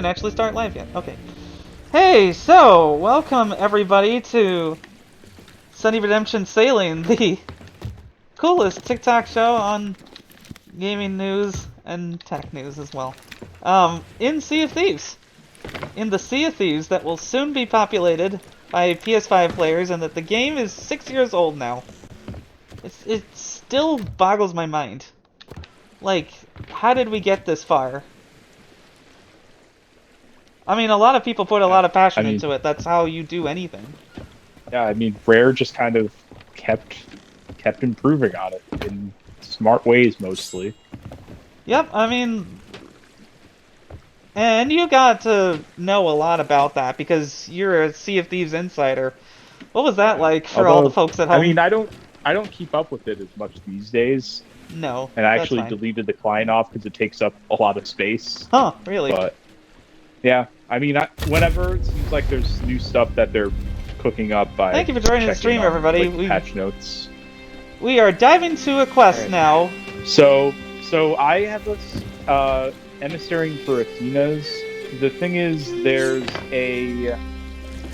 Actually start live yet. Okay. Hey, so welcome everybody to SunnyRedemption Sailing, the coolest TikTok show on gaming news and tech news as well. In Sea of Thieves. In the Sea of Thieves that will soon be populated by PS5 players, and that the game is 6 years old now. It still boggles my mind. Like, how did we get this far? I mean, a lot of people put a lot of passion into it. That's how you do anything. Yeah, I mean, Rare just kind of kept improving on it in smart ways, mostly. Yep, I mean, and you got to know a lot about that because you're a Sea of Thieves insider. What was that like for all the folks at home? I mean, I don't keep up with it as much these days. No, and I that's actually fine. deleted the client off because it takes up a lot of space. Huh? Really? But yeah, I mean, whenever it seems like there's new stuff that they're cooking up, Thank you for joining the stream, everybody. Like, patch notes. We are diving to a quest now. So I have this emissary for Athena's. The thing is, there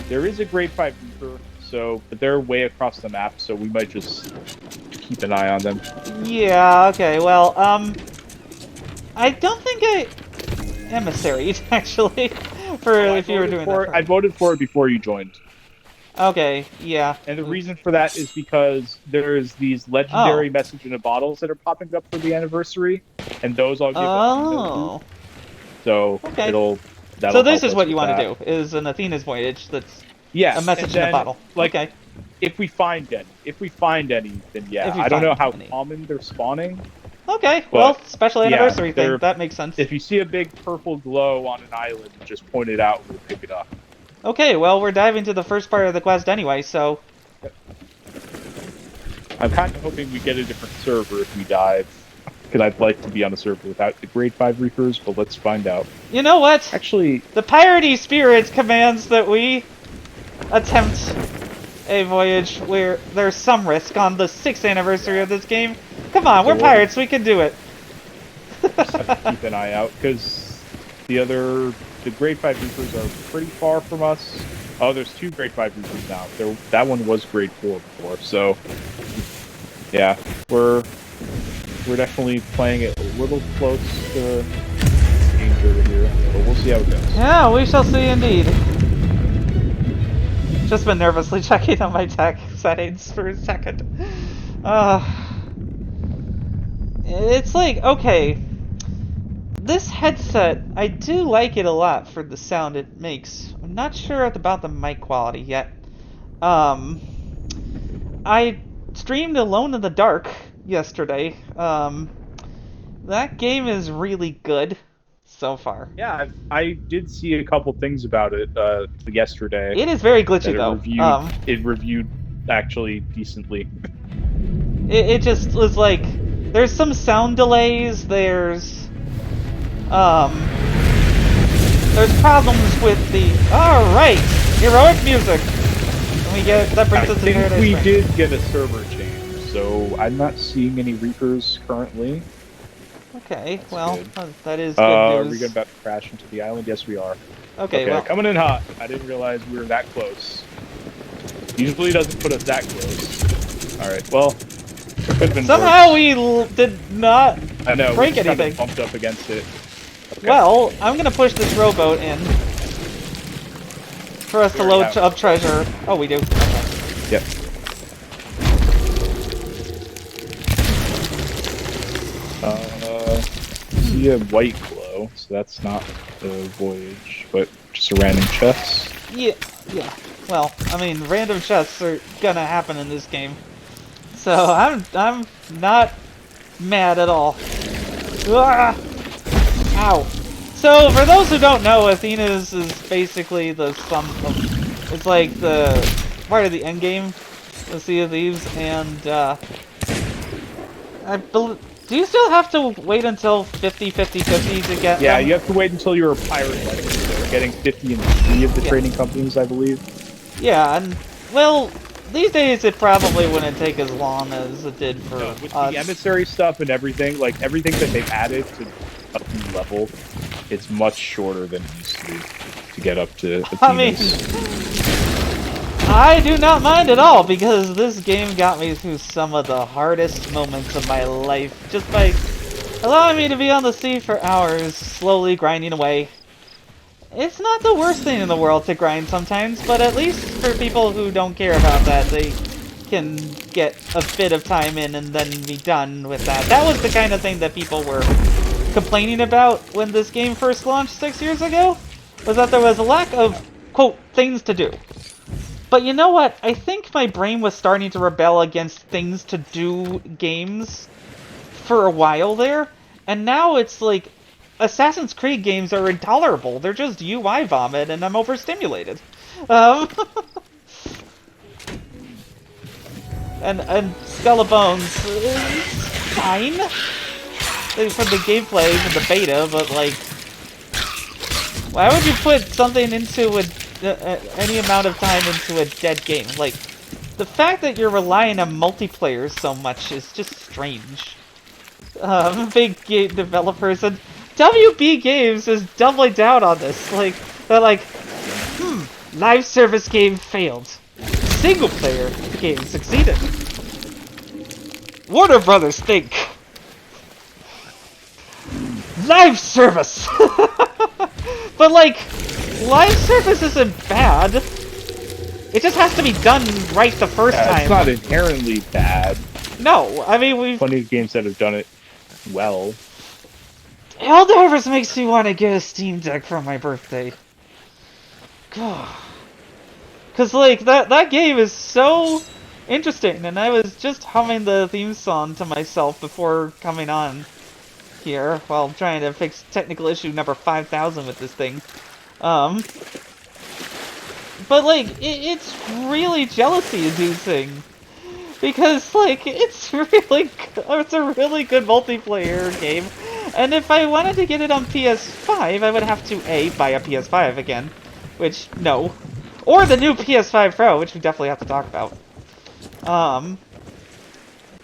is a grade 5 Reaper, but they're way across the map, so we might just keep an eye on them. Yeah. Okay. Well, I don't think I emissary actually. If you were doing that. I voted for it before you joined. Okay, yeah. And the reason for that is because there's these legendary message in the bottles that are popping up for the anniversary, and those I'll give Athena. So okay. So this is what you want to do, is an Athena's Voyage that's a message in a bottle. Like, okay. If we find any, then yeah. I don't know how common they're spawning. Okay, well, special anniversary thing, that makes sense. If you see a big purple glow on an island, just point it out and we'll pick it up. Okay, well, we're diving to the first part of the quest anyway, so... I'm kind of hoping we get a different server if we dive, because I'd like to be on a server without the grade 5 Reapers, but let's find out. You know what? Actually... The Piratey Spirit commands that we attempt a voyage where there's some risk on the 6th anniversary of this game. Come on, we're pirates, we can do it. Just have to keep an eye out, because the grade 5 Reapers are pretty far from us. Oh, there's 2 grade 5 Reapers now. That one was grade 4 before, so... Yeah, we're definitely playing it a little close to danger here, but we'll see how it goes. Yeah, we shall see indeed. Just been nervously checking on my tech settings for a second. It's like, okay, this headset, I do like it a lot for the sound it makes. I'm not sure about the mic quality yet. I streamed Alone in the Dark yesterday. That game is really good so far. Yeah, I did see a couple things about it yesterday. It is very glitchy though. It reviewed actually decently. It just was like, there's some sound delays, there's problems with the... Alright! Heroic music! And that brings us to Paradise Springs. We did get a server change, so I'm not seeing any Reapers currently. Okay, That's well, good. that is good news. Are we about to crash into the island? Yes, we are. Okay, well... coming in hot. I didn't realize we were that close. Usually doesn't put us that close. Alright, well... Somehow we did not break anything. Kind of bumped up against it. Okay. Well, I'm gonna push this rowboat in for us to load up treasure. Oh, we do. Okay. Yep. See a white glow, so that's not the voyage, but just a random chest. Yeah. Well, I mean, random chests are gonna happen in this game. So I'm not mad at all. Ah! Ow. So for those who don't know, Athena's is basically the sum of, it's like the part of the end game, the Sea of Thieves, and do you still have to wait until 50 to get them? Yeah, you have to wait until you're a pirate licensed. So getting 50 in 3 of the trading companies, I believe. Yeah, and well, these days it probably wouldn't take as long as it did for with the emissary stuff and everything, like everything that they've added to a new level, it's much shorter than it used capacity to get up to I mean, I do not mind at all, because this game got me through some of the hardest moments of my life, just by allowing me to be on the sea for hours, slowly grinding away. It's not the worst thing in the world to grind sometimes, but at least for people who don't care about that, they can get a bit of time in and then be done with that. That was the kind of thing that people were complaining about when this game first launched 6 years ago, was that there was a lack of, quote, things to do. But you know what? I think my brain was starting to rebel against things to do games for a while there, and now it's like Assassin's Creed games are intolerable. They're just UI vomit, and I'm overstimulated. And Skull of Bones is fine for the gameplay and the beta, but like, why would you put something into any amount of time into a dead game? Like, the fact that you're relying on multiplayer so much is just strange. Big game developers and WB Games is doubling down on this. Like, they're like, live service game failed. Single player game succeeded. Warner Brothers think. Live service! But like, live service isn't bad. It just has to be done right the first time. It's not inherently bad. No, I mean, we've... Plenty of games that have done it well. Helldivers makes me want to get a Steam Deck for my birthday. God. Cause like, that game is so interesting, and I was just humming the theme song to myself before coming on here, while trying to fix technical issue number 5000 with this thing. But like, it's really jealousy-inducing. Because, like, it's a really good multiplayer game. And if I wanted to get it on PS5, I would have to, A, buy a PS5 again. Which, no. Or the new PS5 Pro, which we definitely have to talk about.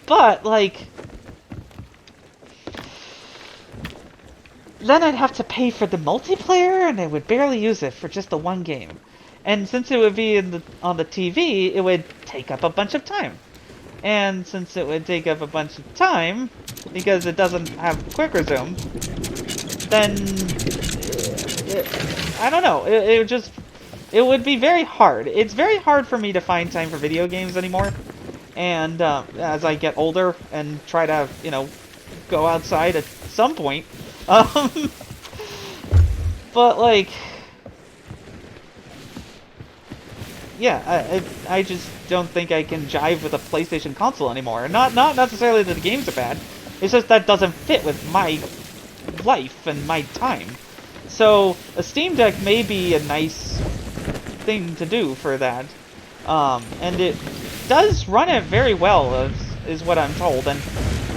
But, like, then I'd have to pay for the multiplayer, and I would barely use it for just the one game. And since it would be on the TV, it would take up a bunch of time. And since it would take up a bunch of time, because it doesn't have quick resume, then I don't know. It would be very hard. It's very hard for me to find time for video games anymore. And as I get older and try to, you know, go outside at some point, but like, yeah, I just don't think I can jive with a PlayStation console anymore. Not necessarily that the games are bad. It's just that doesn't fit with my life and my time. So a Steam Deck may be a nice thing to do for that. And it does run it very well, is what I'm told. And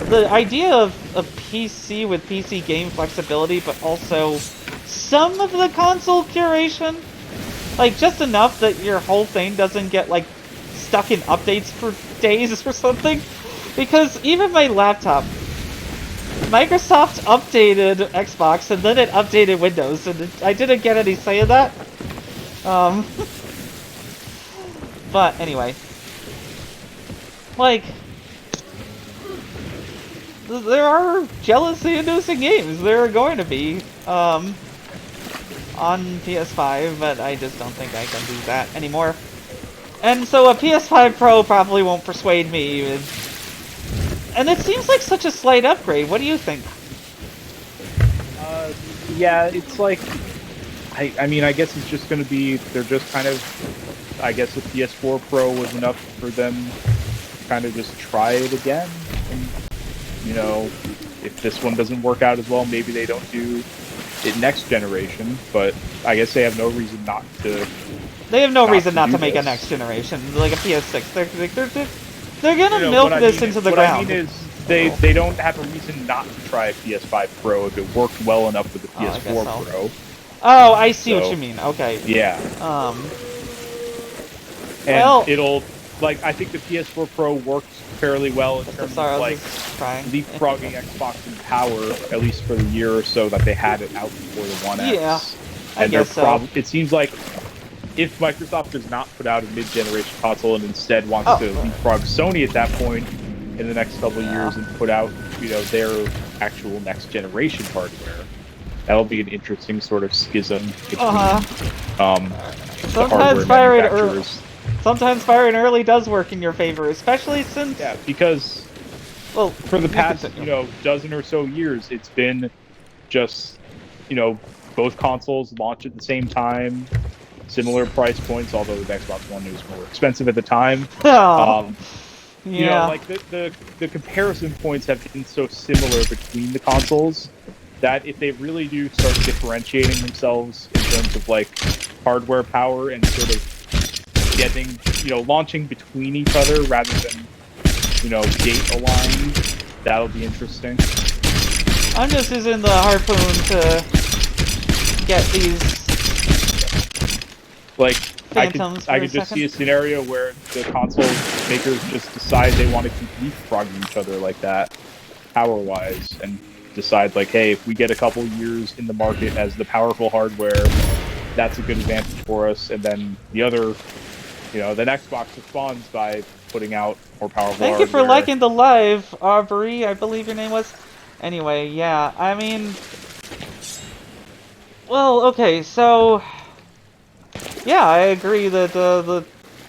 the idea of a PC with PC game flexibility, but also some of the console curation, like just enough that your whole thing doesn't get like stuck in updates for days or something. Because even my laptop, Microsoft updated Xbox and then it updated Windows, and I didn't get any say in that. But anyway, like, there are jealousy-inducing games. There are going to be on PS5, but I just don't think I can do that anymore. And so a PS5 Pro probably won't persuade me. And it seems like such a slight upgrade. What do you think? Yeah, it's like, I mean, I guess it's just going to be, they're just kind of, I guess the PS4 Pro was enough for them to kind of just try it again. And, you know, if this one doesn't work out as well, maybe they don't do it next generation, but I guess they have no reason not to. They have no reason not to make a next generation, like a PS6. They're gonna milk this into the ground. What I mean is, they don't have a reason not to try a PS5 Pro if it worked well enough with the PS4 Pro. Oh, I see what you mean. Okay. Yeah. And well, it'll, like, I think the PS4 Pro works fairly well in terms of, like, leapfrogging Xbox in power, at least for the year or so that they had it out before the One X. Yeah. I guess so. It seems like if Microsoft does not put out a mid-generation console and instead wants to leapfrog Sony at that point in the next couple of years and put out, their actual next generation hardware, that'll be an interesting sort of schism between the hardware manufacturers. Sometimes firing early does work in your favor, especially since because for the past dozen or so years, it's been just both consoles launch at the same time. Similar price points, although the Xbox One was more expensive at the time. The comparison points have been so similar between the consoles that if they really do start differentiating themselves in terms of hardware power and sort of getting launching between each other rather than gate aligned, that'll be interesting. I'm just using the harpoon to get these. I could just see a scenario where the console makers just decide they want to keep leapfrogging each other like that, power-wise, and decide hey, if we get a couple years in the market as the powerful hardware, that's a good advantage for us. And then the other, then Xbox responds by putting out more powerful hardware. Thank you for liking the live, Aubrey, I believe your name was. Anyway, yeah, I mean, well, okay, so. Yeah, I agree that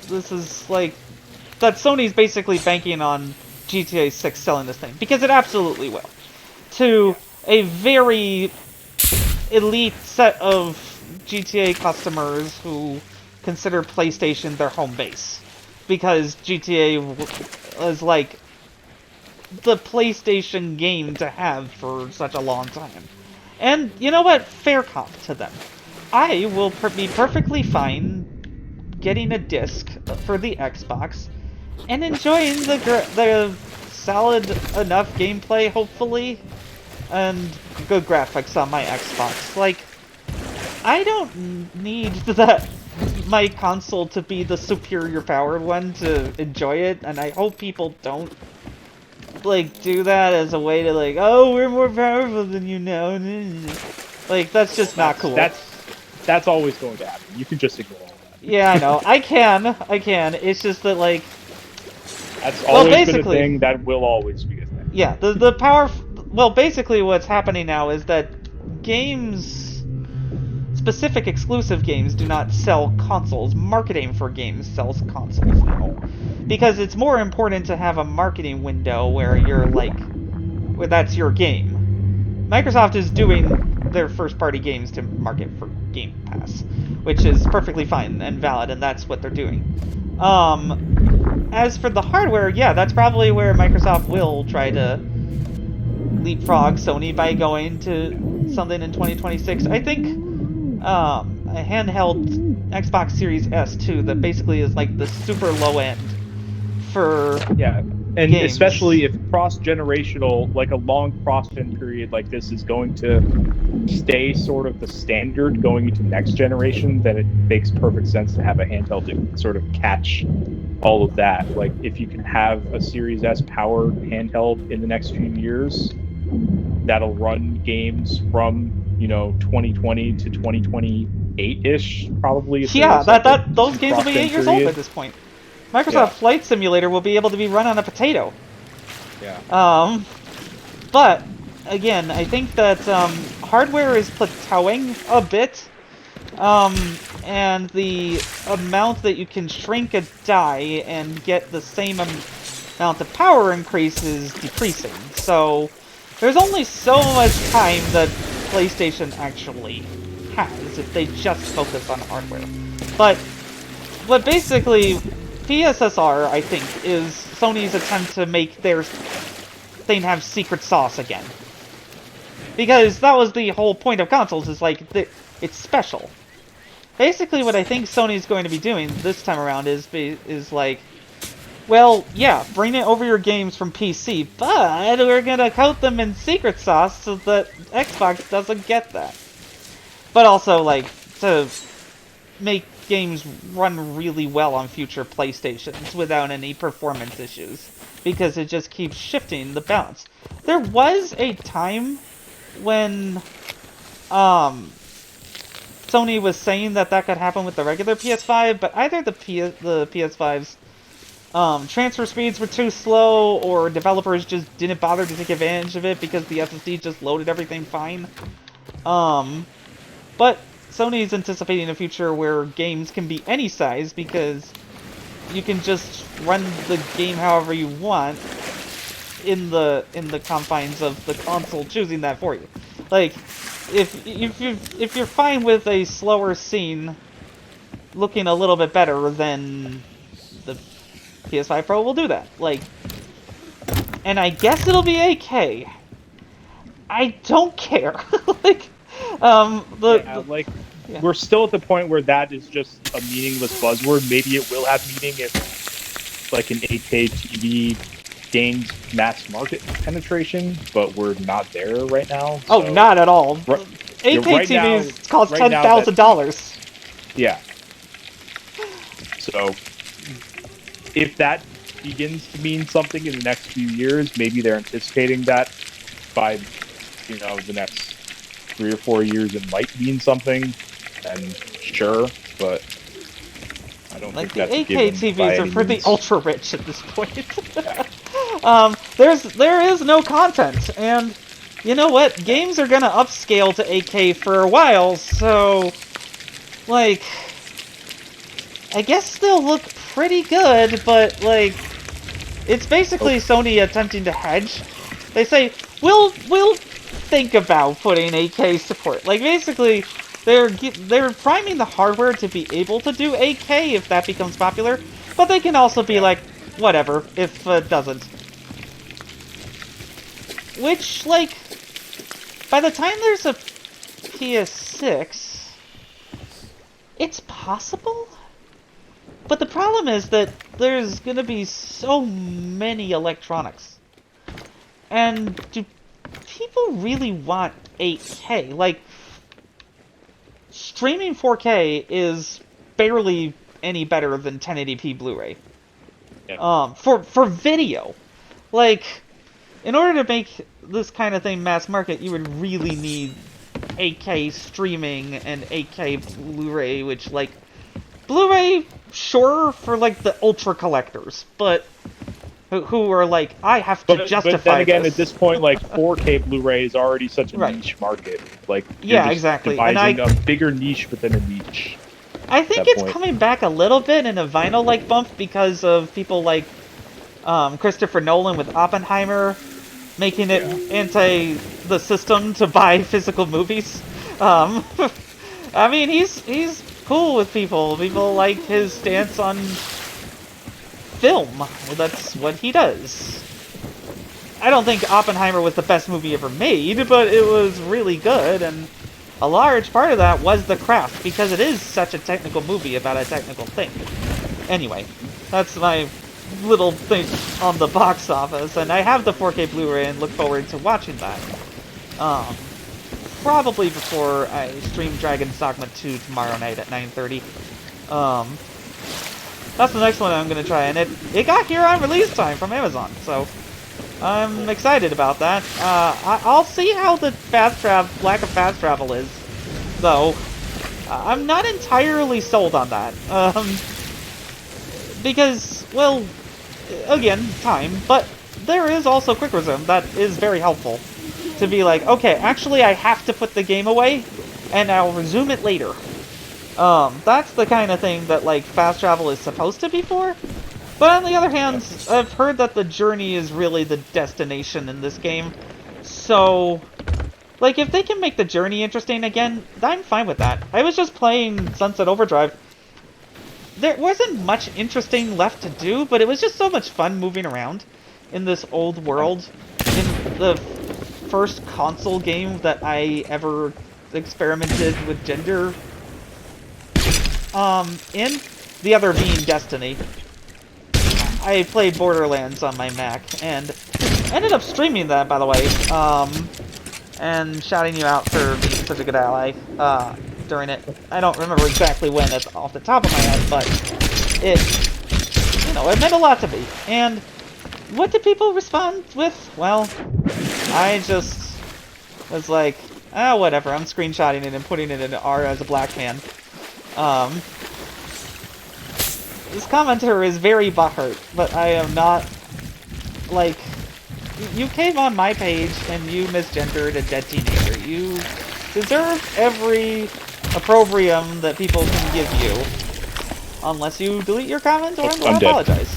this is that Sony's basically banking on GTA 6 selling this thing, because it absolutely will, to a very elite set of GTA customers who consider PlayStation their home base, because GTA is the PlayStation game to have for such a long time. And you know what? Fair comp to them. I will be perfectly fine getting a disc for the Xbox and enjoying the solid enough gameplay, hopefully, and good graphics on my Xbox. I don't need my console to be the superior powered one to enjoy it, and I hope people don't do that as a way to oh, we're more powerful than you now. That's just not cool. That's always going to happen. You can just ignore all that. Yeah, I know. I can. It's just that, that's always been a thing. That will always be a thing. Yeah, the power... Well, basically what's happening now is that games... Specific exclusive games do not sell consoles. Marketing for games sells consoles now. Because it's more important to have a marketing window where you're, where that's your game. Microsoft is doing their first-party games to market for Game Pass, which is perfectly fine and valid, and that's what they're doing. As for the hardware, yeah, that's probably where Microsoft will try to leapfrog Sony by going to something in 2026. I think a handheld Xbox Series S, too, that basically is the super low end for and games. Especially if cross-generational, a long cross-gen period like this is going to stay sort of the standard going into next generation, then it makes perfect sense to have a handheld to sort of catch all of that. If you can have a Series S powered handheld in the next few years, that'll run games from 2020 to 2028-ish, probably. Yeah, those games will be 8 years old at this point. Microsoft Flight Simulator will be able to be run on a potato. Yeah. But again, I think that hardware is plateauing a bit, and the amount that you can shrink a die and get the same amount of power increase is decreasing. So there's only so much time that PlayStation actually has if they just focus on hardware. But basically, PSSR, I think, is Sony's attempt to make their thing have secret sauce again. Because that was the whole point of consoles, is it's special. Basically, what I think Sony's going to be doing this time around is well, yeah, bring it over your games from PC, but we're gonna coat them in secret sauce so that Xbox doesn't get that. But also, to make games run really well on future PlayStations without any performance issues, because it just keeps shifting the balance. There was a time when Sony was saying that could happen with the regular PS5, but either the PS5's transfer speeds were too slow, or developers just didn't bother to take advantage of it because the SSD just loaded everything fine. But Sony's anticipating a future where games can be any size because you can just run the game however you want in the confines of the console choosing that for you. Like, if you're fine with a slower scene looking a little bit better, then the PS5 Pro will do that. Like, and I guess it'll be 8K. I don't care. Like, yeah. We're still at the point where that is just a meaningless buzzword. Maybe it will have meaning if, like, an 8K TV gains mass market penetration, but we're not there right now. Oh, so. Not at all. 8K TVs cost $10,000. Yeah. So, if that begins to mean something in the next few years, maybe they're anticipating that by, the next 3 or 4 years it might mean something, and sure, but I don't think that's a given. 8K TVs are for the means. ultra rich at this point. There is no content, and you know what? Games are gonna upscale to 8K for a while, so like, I guess they'll look pretty good, but like, it's basically Sony attempting to hedge. They say we'll think about putting 8K support. Like, basically, they're priming the hardware to be able to do 8K if that becomes popular, but they can also be like, whatever, if it doesn't. Which, like, by the time there's a PS6, it's possible? But the problem is that there's gonna be so many electronics. And do people really want 8K? Like, streaming 4K is barely any better than 1080p Blu-ray. Yeah. For video. Like, in order to make this kind of thing mass market, you would really need 8K streaming and 8K Blu-ray, which, like, Blu-ray, sure, for, like, the ultra collectors, but who are like, I have to justify But then again, this. at this point, like, 4K Blu-ray is already such a Right. niche market. Like, Yeah, exactly. And devising a bigger niche within a niche. I think it's coming back a little bit in a vinyl-like bump because of people like Christopher Nolan with Oppenheimer making it into the system to buy physical movies. I mean, he's cool with people. People like his stance on film. Well, that's what he does. I don't think Oppenheimer was the best movie ever made, but it was really good, and a large part of that was the craft, because it is such a technical movie about a technical thing. Anyway, that's my little thing on the box office, and I have the 4K Blu-ray and look forward to watching that. Probably before I stream Dragon's Dogma 2 tomorrow night at 9:30. That's the next one I'm gonna try, and it got here on release time from Amazon, so I'm excited about that. I'll see how the lack of fast travel is, though. I'm not entirely sold on that. Because, well, again, time, but there is also quick resume that is very helpful. To be like, okay, actually I have to put the game away, and I'll resume it later. That's the kind of thing that, like, fast travel is supposed to be for. But on the other hand, I've heard that the journey is really the destination in this game. So, like, if they can make the journey interesting again, I'm fine with that. I was just playing Sunset Overdrive. There wasn't much interesting left to do, but it was just so much fun moving around in this old world. In the first console game that I ever experimented with gender in, the other being Destiny. I played Borderlands on my Mac, and ended up streaming that, by the way, and shouting you out for being such a good ally during it. I don't remember exactly when, it's off the top of my head, but it meant a lot to me. And what did people respond with? Well, I just was like, Whatever. I'm screenshotting it and putting it in R as a black man. This commenter is very butthurt, but I am not, like, you came on my page and you misgendered a dead teenager. You deserve every opprobrium that people can give you. Unless you delete your comment, or I'm gonna apologize.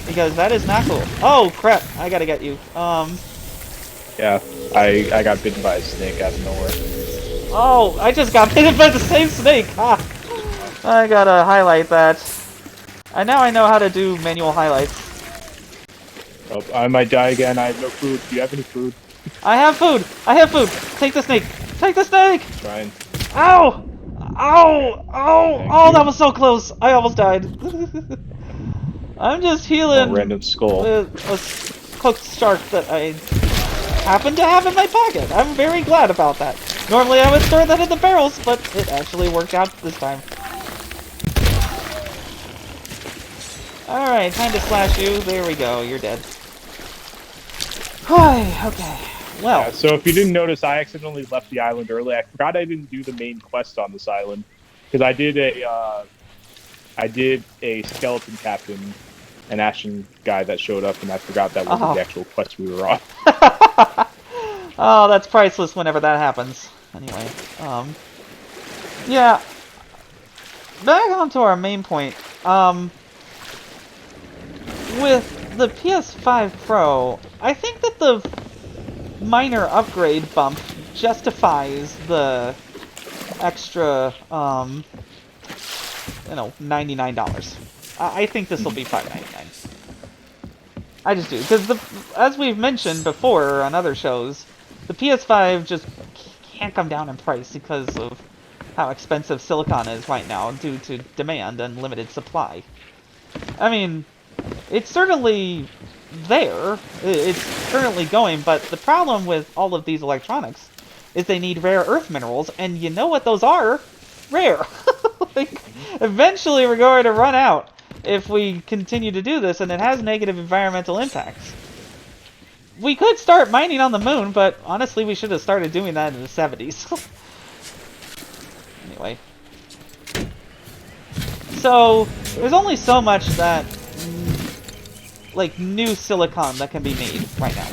Because that is not cool. Oh, crap. I gotta get you. Yeah, I got bitten by a snake out of nowhere. Oh, I just got bitten by the same snake. Ah. I gotta highlight that. Now I know how to do manual highlights. Oh, I might die again. I have no food. Do you have any food? I have food! I have food! Take the snake! Take the snake! Trying. Ow! Ow! Oh! Oh, that was so close! I almost died. I'm just healing A random skull. a cooked shark that I happen to have in my pocket. I'm very glad about that. Normally I would store that in the barrels, but it actually worked out this time. Alright, time to slash you. There we go, you're dead. Okay, well. Yeah, so if you didn't notice, I accidentally left the island early. I forgot I didn't do the main quest on this island. Because I did a skeleton captain, an Ashen guy that showed up, and I forgot that wasn't the actual quest we were on. Oh, that's priceless whenever that happens. Anyway, yeah. Back on to our main point. With the PS5 Pro, I think that the minor upgrade bump justifies the extra, $99. I think this will be $5.99. I just do, because as we've mentioned before on other shows, the PS5 just can't come down in price because of how expensive silicon is right now due to demand and limited supply. I mean, it's certainly there. It's currently going, but the problem with all of these electronics is they need rare earth minerals, and you know what those are? Rare. Like, eventually we're going to run out if we continue to do this, and it has negative environmental impacts. We could start mining on the moon, but honestly we should have started doing that in the 70s. Anyway. So, there's only so much that like new silicon that can be made right now,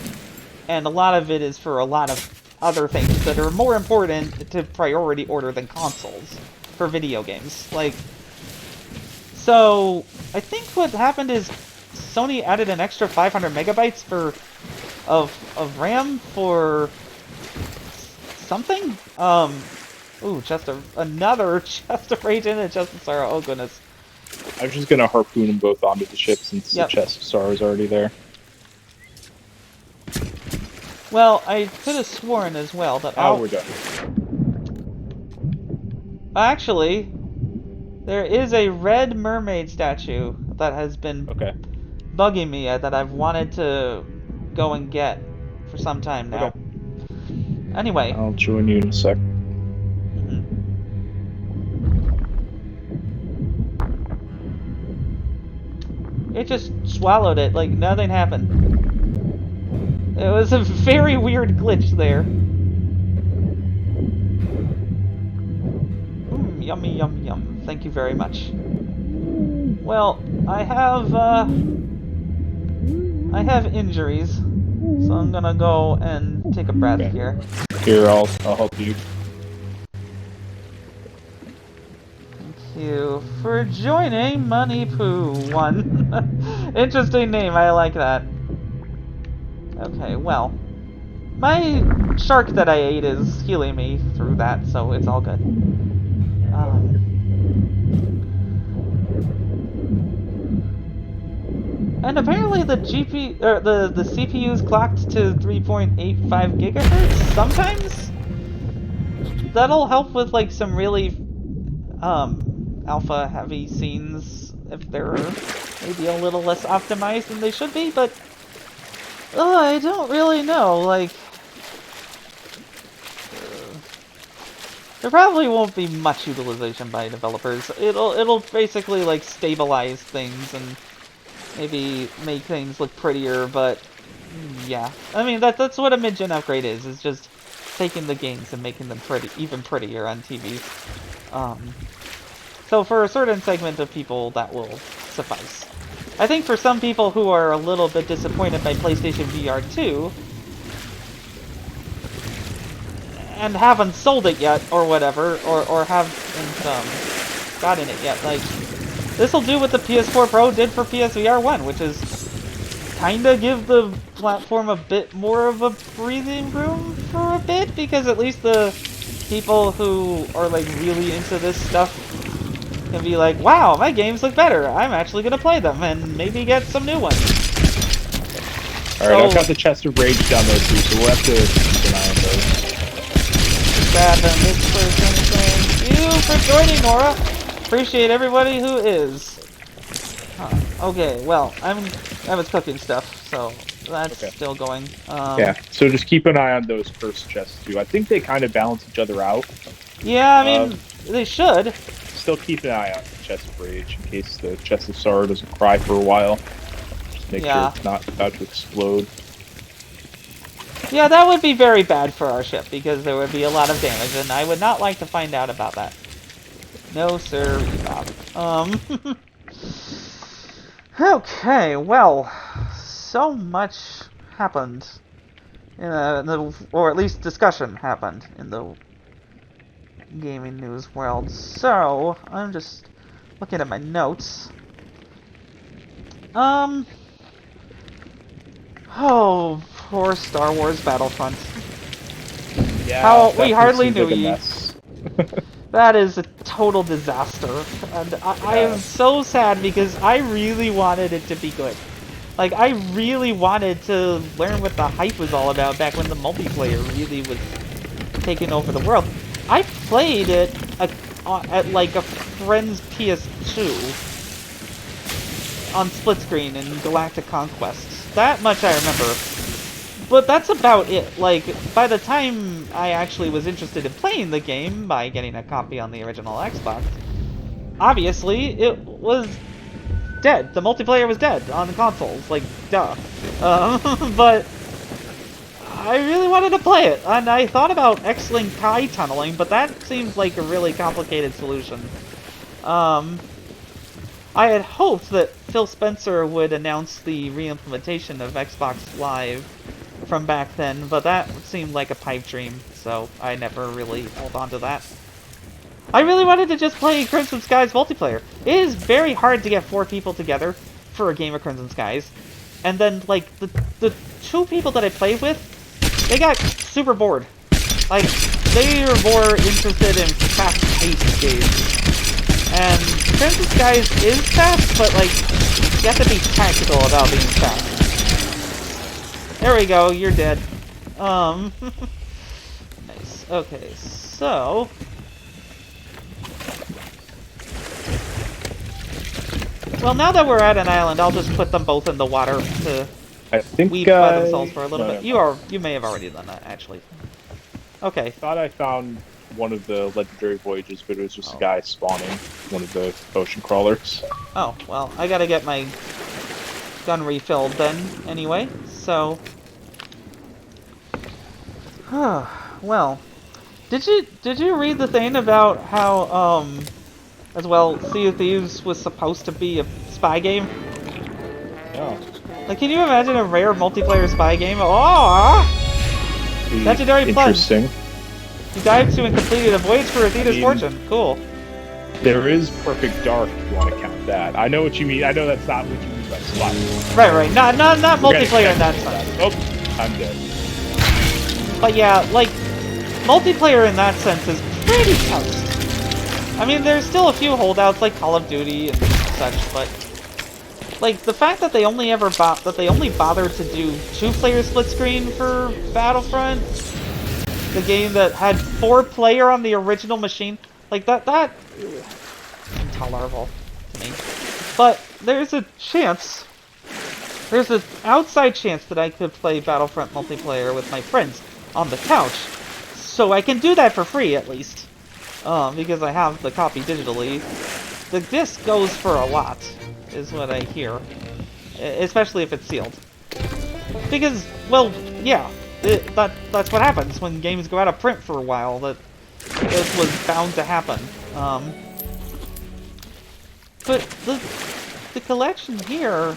and a lot of it is for a lot of other things that are more important to priority order than consoles for video games. Like, so I think what happened is Sony added an extra 500 megabytes of RAM for something. Ooh, another chest of rage and a chest of sorrow. Oh goodness. I was just gonna harpoon them both onto the ship since Yep. the chest of sorrow is already there. Well, I could have sworn as well that We're done. Actually, there is a red mermaid statue that has been bugging me that I've wanted to go and get for some time now. Okay. Anyway. I'll join you in a sec. It just swallowed it, like nothing happened. It was a very weird glitch there. Yummy, yum, yum. Thank you very much. Well, I have injuries, so I'm gonna go and take a breath here. Here, I'll help you. You for joining Money Poo 1. Interesting name, I like that. Okay, well, my shark that I ate is healing me through that, so it's all good. And apparently the the CPU's clocked to 3.85 gigahertz sometimes. That'll help with like some really alpha heavy scenes if they're maybe a little less optimized than they should be, but I don't really know. Like, there probably won't be much utilization by developers. It'll basically like stabilize things and maybe make things look prettier, but yeah. I mean that's what a mid-gen upgrade is. It's just taking the games and making them even prettier on TV. So for a certain segment of people, that will suffice. I think for some people who are a little bit disappointed by PlayStation VR 2, and haven't sold it yet, or whatever, or haven't gotten it yet, like, this will do what the PS4 Pro did for PSVR 1, which is kinda give the platform a bit more of a breathing room for a bit, because at least the people who are, like, really into this stuff can be like, wow, my games look better, I'm actually gonna play them, and maybe get some new ones. Alright, I've got the Chest of Rage down there too, so we'll have to keep an eye on those. This person saying, thank you for joining, Nora! Appreciate everybody who is. Okay, well, I was cooking stuff, so that's still going. Yeah, so just keep an eye on those first chests too. I think they kind of balance each other out. Yeah, I mean, they should. Still keep an eye on the Chest of Rage in case the Chest of Sorrow doesn't cry for a while. Just make sure it's not about to explode. Yeah, that would be very bad for our ship, because there would be a lot of damage, and I would not like to find out about that. No, sir, Bob. Okay, well, so much happened, or at least discussion happened in the gaming news world. So, I'm just looking at my notes. Oh, poor Star Wars Battlefront. Yeah, we hardly knew like ye. That is a total disaster, and I am so sad because I really wanted it to be good. Like, I really wanted to learn what the hype was all about back when the multiplayer really was taking over the world. I played it at like a friend's PS2 on split screen in Galactic Conquest. That much I remember. But that's about it. Like, by the time I actually was interested in playing the game by getting a copy on the original Xbox, obviously it was dead. The multiplayer was dead on the consoles. Like, duh. But I really wanted to play it, and I thought about X-Link Kai tunneling, but that seems like a really complicated solution. I had hoped that Phil Spencer would announce the re-implementation of Xbox Live from back then, but that seemed like a pipe dream, so I never really held on to that. I really wanted to just play Crimson Skies multiplayer. It is very hard to get 4 people together for a game of Crimson Skies, and then, like, the 2 people that I played with, they got super bored. Like, they were more interested in fast-paced games. And Crimson Skies is fast, but, like, you have to be tactical about being fast. There we go, you're dead. Nice. Okay, so... Well, now that we're at an island, I'll just put them both in the water to weave by themselves for a little bit. You may have already done that, actually. Okay. I thought I found one of the legendary voyages, but it was just a guy spawning one of the ocean crawlers. Oh, well, I gotta get my gun refilled then, anyway, so... well, did you read the thing about how, as well, Sea of Thieves was supposed to be a spy game? No. Like, can you imagine a rare multiplayer spy game? Oh! Legendary Plunge. Interesting. You dived to and completed a voyage for Athena's fortune. Cool. There is Perfect Dark if you want to count that. I know what you mean. I know that's not what you mean by spy. Right. Not multiplayer in that sense. Oh, I'm dead. But yeah, like, multiplayer in that sense is pretty toast. I mean, there's still a few holdouts like Call of Duty and such, but like the fact that they only bothered to do 2-player split screen for Battlefront, the game that had 4-player on the original machine, like that intolerable to me. But there's an outside chance that I could play Battlefront multiplayer with my friends on the couch, so I can do that for free at least. Because I have the copy digitally. The disc goes for a lot, is what I hear. Especially if it's sealed. Because, well, yeah, that's what happens when games go out of print for a while. That this was bound to happen. But the collection here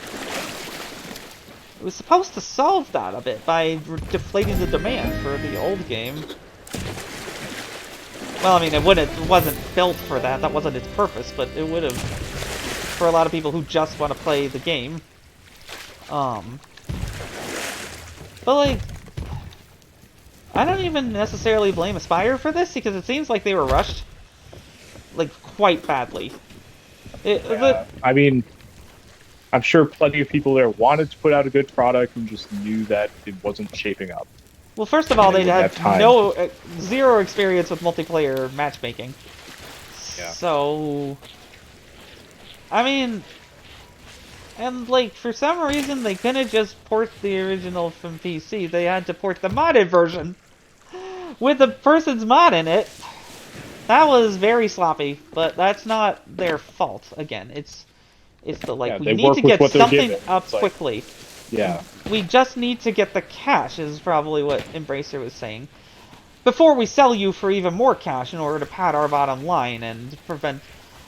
was supposed to solve that a bit by deflating the demand for the old game. Well, I mean, it wasn't built for that. That wasn't its purpose, but it would have for a lot of people who just want to play the game. But like, I don't even necessarily blame Aspyr for this because it seems like they were rushed, like quite badly. I mean, I'm sure plenty of people there wanted to put out a good product and just knew that it wasn't shaping up. Well, first of all, they had zero experience with multiplayer matchmaking. Yeah. So, I mean, and like for some reason they couldn't just port the original from PC. They had to port the modded version with the person's mod in it. That was very sloppy, but that's not their fault. Again, it's the like we need to get something up quickly. Yeah. We just need to get the cash is probably what Embracer was saying. Before we sell you for even more cash in order to pad our bottom line and prevent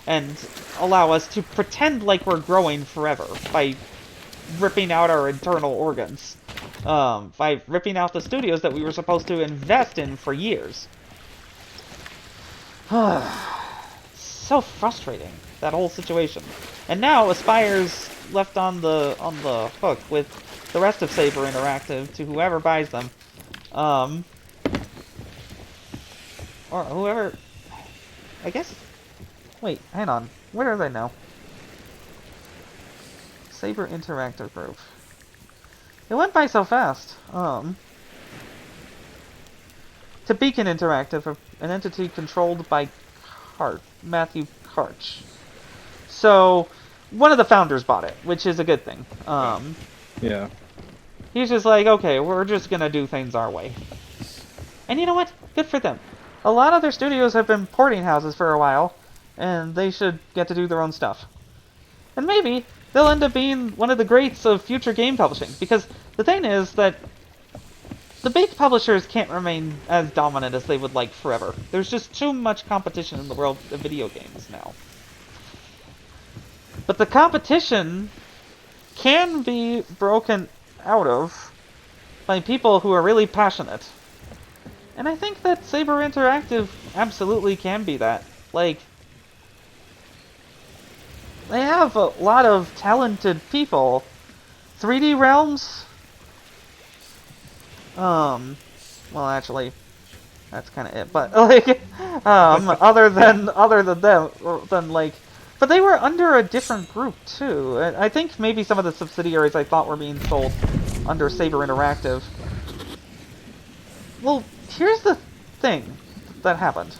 and allow us to pretend like we're growing forever by ripping out our internal organs. By ripping out the studios that we were supposed to invest in for years. So frustrating, that whole situation. And now Aspyr's left on the hook with the rest of Saber Interactive to whoever buys them. Or whoever, I guess. Wait, hang on. Where are they now? Saber Interactive Group. It went by so fast. To Beacon Interactive, an entity controlled by Matthew Karch. So, one of the founders bought it, which is a good thing. Yeah. He's just like, okay, we're just gonna do things our way. And you know what? Good for them. A lot of their studios have been porting houses for a while, and they should get to do their own stuff. And maybe they'll end up being one of the greats of future game publishing, because the thing is that the big publishers can't remain as dominant as they would like forever. There's just too much competition in the world of video games now. But the competition can be broken out of by people who are really passionate. And I think that Saber Interactive absolutely can be that. Like, they have a lot of talented people. 3D Realms? Well, actually, that's kind of it. But like, other than them, like, but they were under a different group too. I think maybe some of the subsidiaries I thought were being sold under Saber Interactive. Well, here's the thing that happened.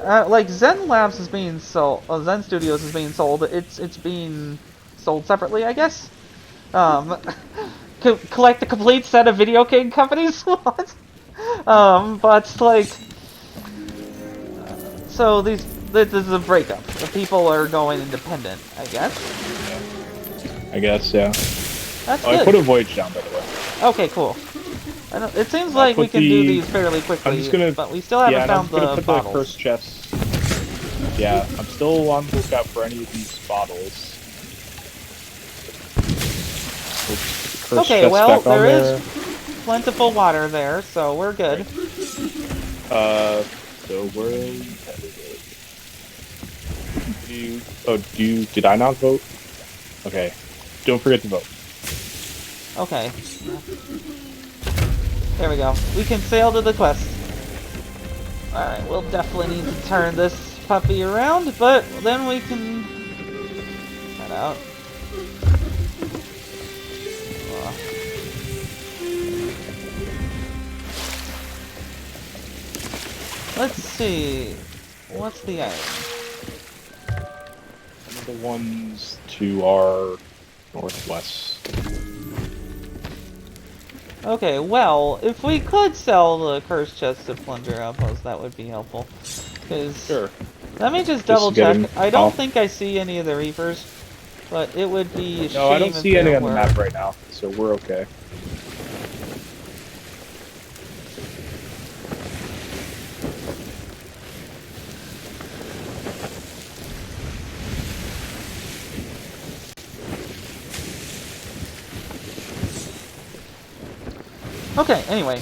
Like Zen Labs is being sold, Zen Studios is being sold. It's being sold separately, I guess. Collect the complete set of video game companies. What? But like, so this is a breakup. The people are going independent, I guess. I guess, yeah. That's good. I put a voyage down, by the way. Okay, cool. It seems like we can do these fairly quickly, but we still haven't found the bottles. Cursed chests. Yeah, I'm still on the lookout for any of these bottles. Okay, well, there is plentiful water there, so we're good. So we're did I not vote? Okay. Don't forget to vote. Okay. There we go. We can sail to the quest. Alright, we'll definitely need to turn this puppy around, but then we can head out. Let's see. What's the item? One of the ones to our northwest. Okay, well, if we could sell the cursed chest to plunder outpost, that would be helpful. Cause sure. Let me just double check. I don't think I see any of the Reapers. But it would be a shame No, I don't if see any there on the were. map right now, so we're okay. Okay, anyway.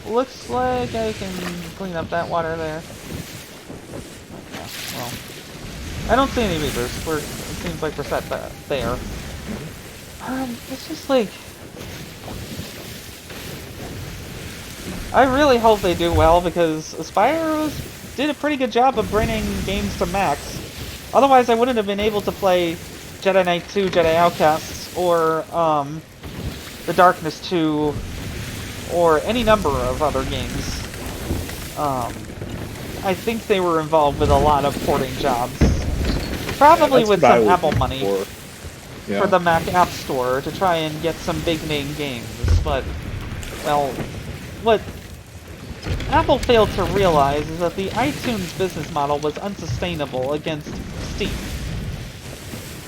Looks like I can clean up that water there. Yeah, well. I don't see any reapers. It seems like we're set there. It's just like... I really hope they do well, because Aspire did a pretty good job of bringing games to Max. Otherwise, I wouldn't have been able to play Jedi Knight 2, Jedi Outcasts, or, The Darkness 2, or any number of other games. I think they were involved with a lot of porting jobs. Probably with some Apple money for the Mac App Store to try and get some big-name games, but, well, what Apple failed to realize is that the iTunes business model was unsustainable against Steam.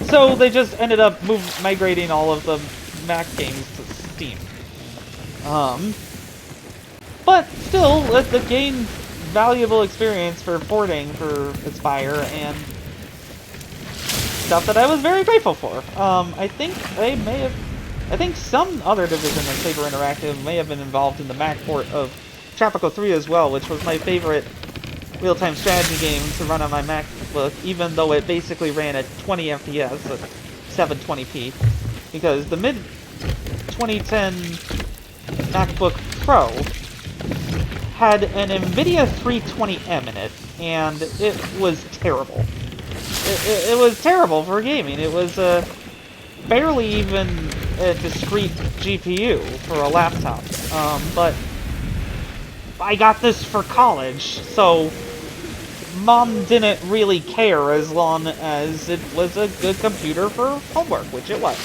So they just ended up migrating all of the Mac games to Steam. But still, it gained valuable experience for porting for Aspire and stuff that I was very grateful for. I think some other division of Saber Interactive may have been involved in the Mac port of Tropico 3 as well, which was my favorite real-time strategy game to run on my MacBook, even though it basically ran at 20 FPS at 720p, because the mid-2010 MacBook Pro had an NVIDIA 320M in it, and it was terrible. It was terrible for gaming. It was barely even a discrete GPU for a laptop. But I got this for college, so Mom didn't really care as long as it was a good computer for homework, which it was.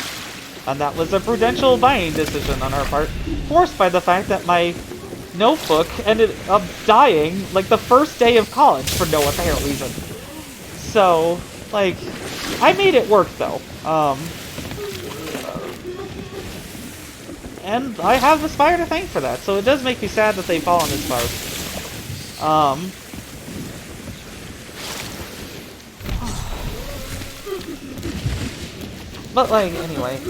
And that was a prudential buying decision on our part, forced by the fact that my notebook ended up dying like the first day of college for no apparent reason. So, like, I made it work though. And I have Aspire to thank for that, so it does make me sad that they've fallen this far. But, like, anyway,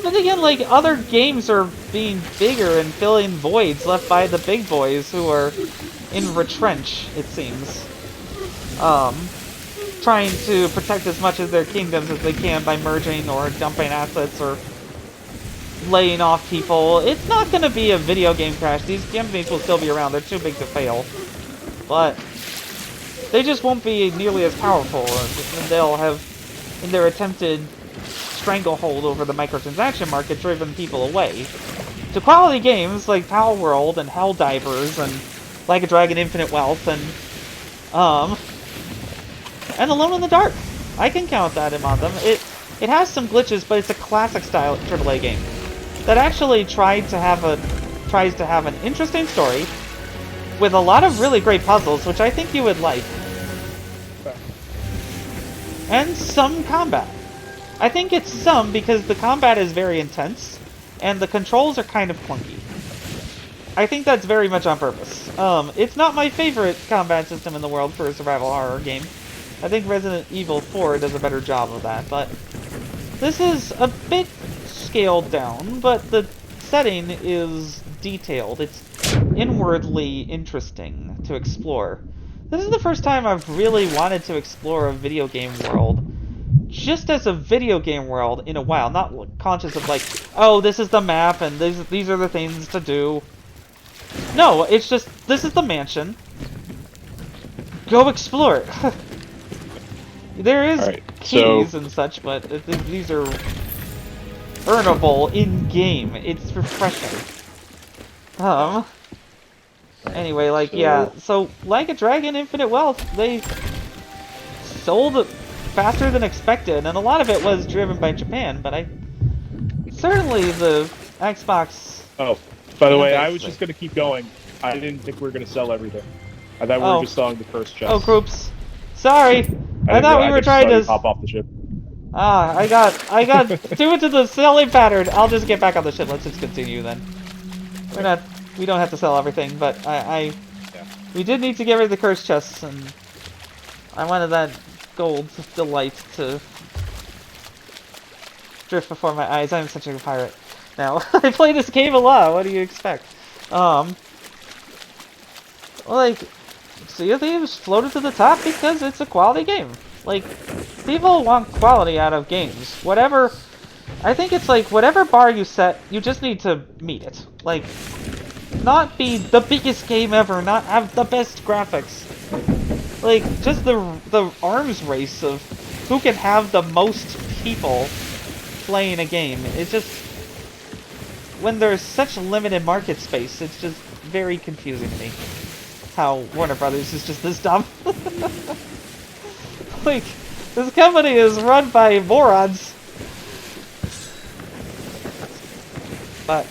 but again, like, other games are being bigger and filling voids left by the big boys who are in retrench, it seems. Trying to protect as much of their kingdoms as they can by merging or dumping assets or laying off people. It's not going to be a video game crash. These companies will still be around. They're too big to fail. But they just won't be nearly as powerful, and they'll have, in their attempted stranglehold over the microtransaction market, driven people away to quality games like Power World and Helldivers and Like a Dragon Infinite Wealth and Alone in the Dark. I can count that among them. It has some glitches, but it's a classic style AAA game that actually tries to have an interesting story with a lot of really great puzzles, which I think you would like. And some combat. I think it's some because the combat is very intense and the controls are kind of clunky. I think that's very much on purpose. It's not my favorite combat system in the world for a survival horror game. I think Resident Evil 4 does a better job of that, but this is a bit scaled down, but the setting is detailed. It's inwardly interesting to explore. This is the first time I've really wanted to explore a video game world just as a video game world in a while, not conscious of like, oh, this is the map and these are the things to do. No, it's just, this is the mansion. Go explore it. There is keys and such, but these are earnable in-game. It's refreshing. Anyway, like, yeah, so Like a Dragon Infinite Wealth, they sold faster than expected, and a lot of it was driven by Japan, but certainly the Xbox... Oh, by the way, I was just going to keep going. I didn't think we were going to sell everything. I thought we were just selling the first chest. Oh, groups. Sorry! I thought we were trying to pop off the ship. Ah, I got due to the selling pattern. I'll just get back on the ship. Let's just continue then. We don't have to sell everything, but Yeah. we did need to get rid of the curse chests, and I wanted that gold delight to drift before my eyes. I'm such a pirate. Now, I play this game a lot. What do you expect? Like, Sea of Thieves floated to the top because it's a quality game. Like, people want quality out of games. Whatever, I think it's like, whatever bar you set, you just need to meet it. Like, not be the biggest game ever, not have the best graphics. Like, just the arms race of who can have the most people playing a game. It's just, when there's such limited market space, it's just very confusing to me. How Warner Brothers is just this dumb. Like, this company is run by morons. But,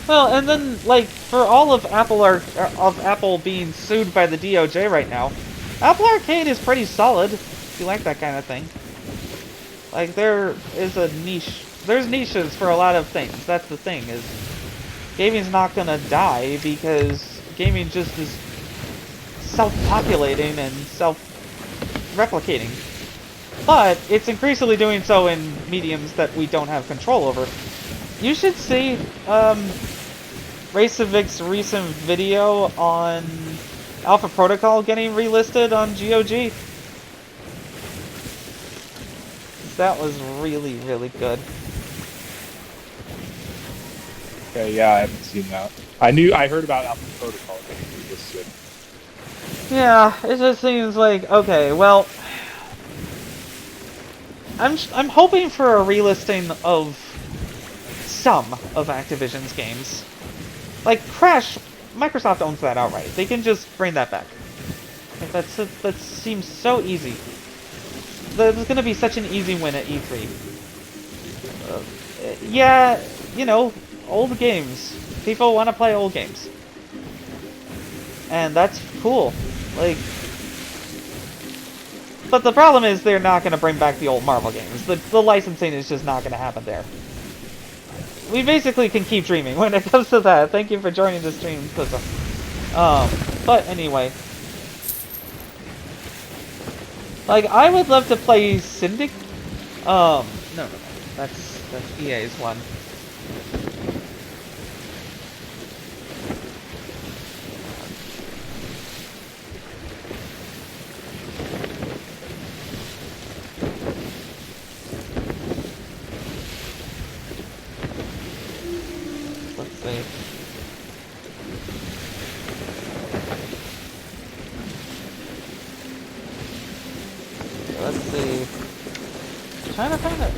well, and then, like, for all of Apple being sued by the DOJ right now, Apple Arcade is pretty solid, if you like that kind of thing. Like, there is a niche. There's niches for a lot of things. That's the thing, is gaming's not gonna die because gaming just is self-populating and self-replicating. But it's increasingly doing so in mediums that we don't have control over. You should see Racevic's recent video on Alpha Protocol getting relisted on GOG. That was really, really good. Okay, yeah, I haven't seen that. I heard about Alpha Protocol getting relisted. Yeah, it just seems like, okay, well, I'm hoping for a relisting of some of Activision's games. Like Crash, Microsoft owns that outright. They can just bring that back. Like, that seems so easy. There's gonna be such an easy win at E3. Yeah, you know, old games. People want to play old games. And that's cool. Like, but the problem is they're not going to bring back the old Marvel games. The licensing is just not going to happen there. We basically can keep dreaming when it comes to that. Thank you for joining the stream, Twizzle. But anyway. Like, I would love to play Syndicate. No. That's EA's one. Let's see. Let's see. Trying to find it.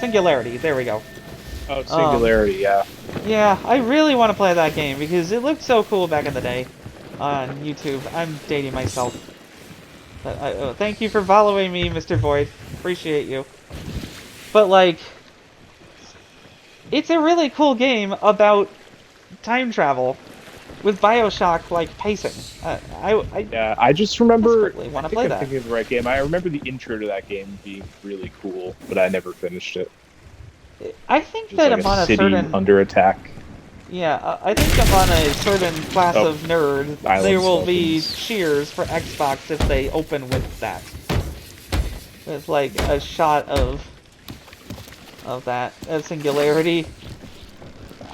Singularity. There we go. Oh, Singularity, yeah. Yeah, I really want to play that game because it looked so cool back in the day on YouTube. I'm dating myself. But thank you for following me, Mr. Void. Appreciate you. But, like, it's a really cool game about time travel with Bioshock-like pacing. Yeah, I just remember. I want I to play I'm that. thinking of the right game. I remember the intro to that game being really cool, but I never finished it. I think Just that like I'm on a city certain... under attack. Yeah, I think I'm on a certain class of nerd. Island There will be Skeletons. cheers for Xbox if they open with that. It's like a shot of that Singularity.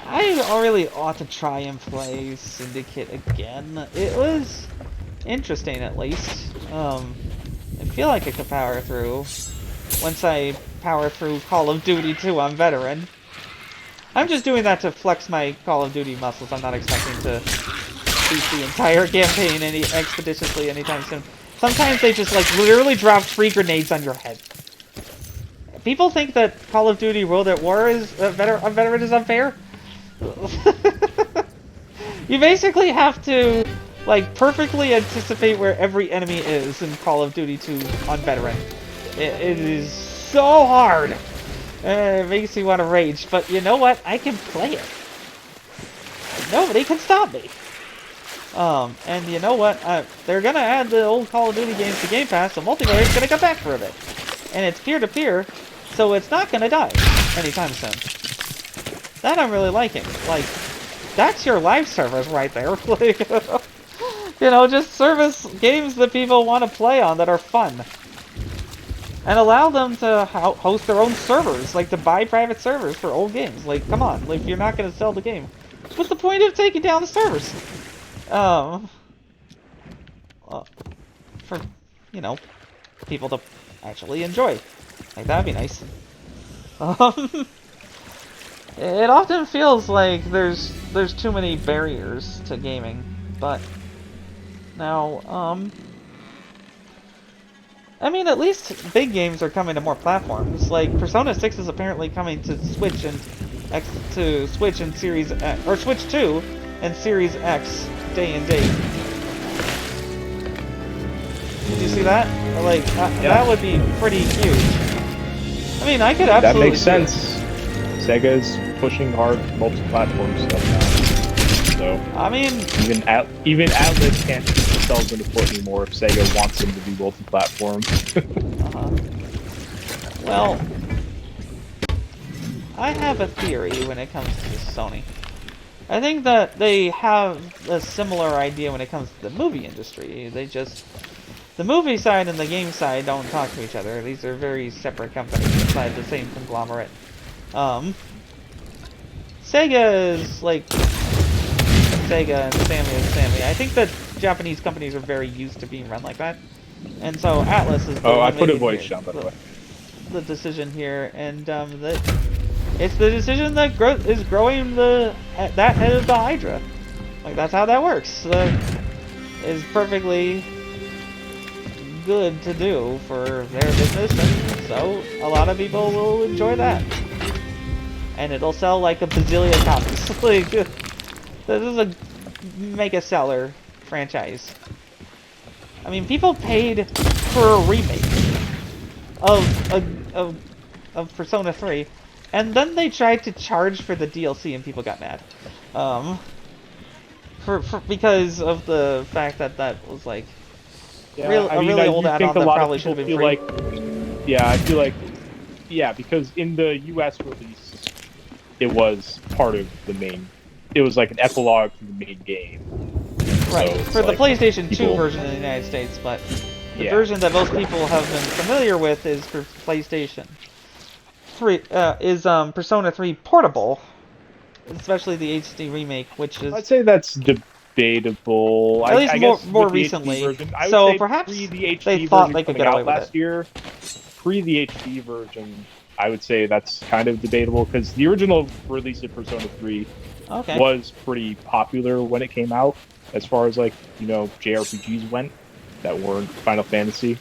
I really ought to try and play Syndicate again. It was interesting, at least. I feel like I could power through once I power through Call of Duty 2 on Veteran. I'm just doing that to flex my Call of Duty muscles. I'm not expecting to beat the entire campaign expeditiously anytime soon. Sometimes they just, like, literally drop 3 grenades on your head. People think that Call of Duty World at War is Veteran is unfair. You basically have to, like, perfectly anticipate where every enemy is in Call of Duty 2 on Veteran. It is so hard. It makes me want to rage, but you know what? I can play it. Nobody can stop me. And you know what? They're gonna add the old Call of Duty games to Game Pass, so multiplayer is gonna come back for a bit. And it's peer-to-peer, so it's not gonna die anytime soon. That I'm really liking. Like, that's your live service right there. Like, you know, just service games that people want to play on that are fun. And allow them to host their own servers, like to buy private servers for old games. Like, come on, like, if you're not going to sell the game, what's the point of taking down the servers? For, you know, people to actually enjoy. Like, that'd be nice. It often feels like there's too many barriers to gaming, but now, I mean, at least big games are coming to more platforms. Like Persona 6 is apparently coming to Switch and Switch and Series X, or Switch 2 and Series X day and date. Did you see that? Like that would be pretty huge. I mean, I could absolutely. That makes sense. Sega's pushing hard multi-platform stuff now. So I mean, even Atlas can't keep themselves in the foot anymore if Sega wants them to be multi-platform. Well, I have a theory when it comes to Sony. I think that they have a similar idea when it comes to the movie industry. The movie side and the game side don't talk to each other. These are very separate companies inside the same conglomerate. Sega is like Sega and Sammy is Sammy. I think that Japanese companies are very used to being run like that, and so Atlas is. I put a voice down, by the way. The decision here, and it's the decision that is growing that head of the Hydra. Like, that's how that works. Is perfectly good to do for their business, and so a lot of people will enjoy that. And it'll sell like a bazillion copies. Like, this is a mega seller franchise. I mean, people paid for a remake of Persona 3, and then they tried to charge for the DLC, and people got mad. Because of the fact that was like a really old add-on that probably should have been free. I feel like, because in the US release, it was part of the main. It was like an epilogue to the main game. Right, so for the PlayStation 2 version in the United States, but the version that most people have been familiar with is for PlayStation 3, is Persona 3 Portable, especially the HD remake, which is... I'd say that's debatable. At least more recently. So perhaps they thought they could get away with last year. Pre the HD version, I would say that's kind of debatable, because the original release of Persona 3 was pretty popular when it came out, as far as, like, you know, JRPGs went that weren't Final Fantasy.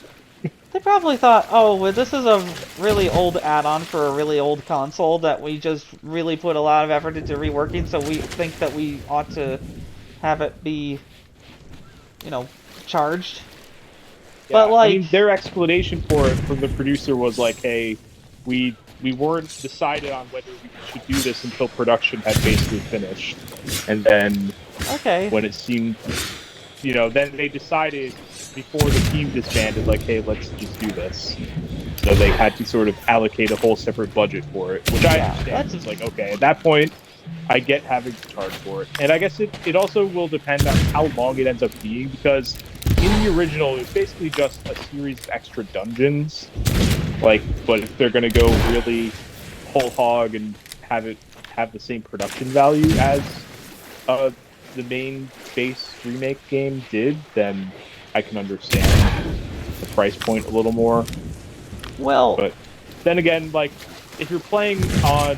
They probably thought, oh, well, this is a really old add-on for a really old console that we just really put a lot of effort into reworking, so we think that we ought to have it be, you know, charged. Yeah, but, like... I mean, their explanation for it from the producer was like, hey, we weren't decided on whether we should do this until production had basically finished. And then when it seemed, you know, then they decided before the team disbanded, like, hey, let's just do this. So they had to sort of allocate a whole separate budget for it, which I understand. It's like, okay, at that point, I get having to charge for it. And I guess it also will depend on how long it ends up being, because in the original, it's basically just a series of extra dungeons. Like, but if they're going to go really whole hog and have the same production value as the main base remake game did, then I can understand the price point a little more. Well, but then again, like, if you're playing on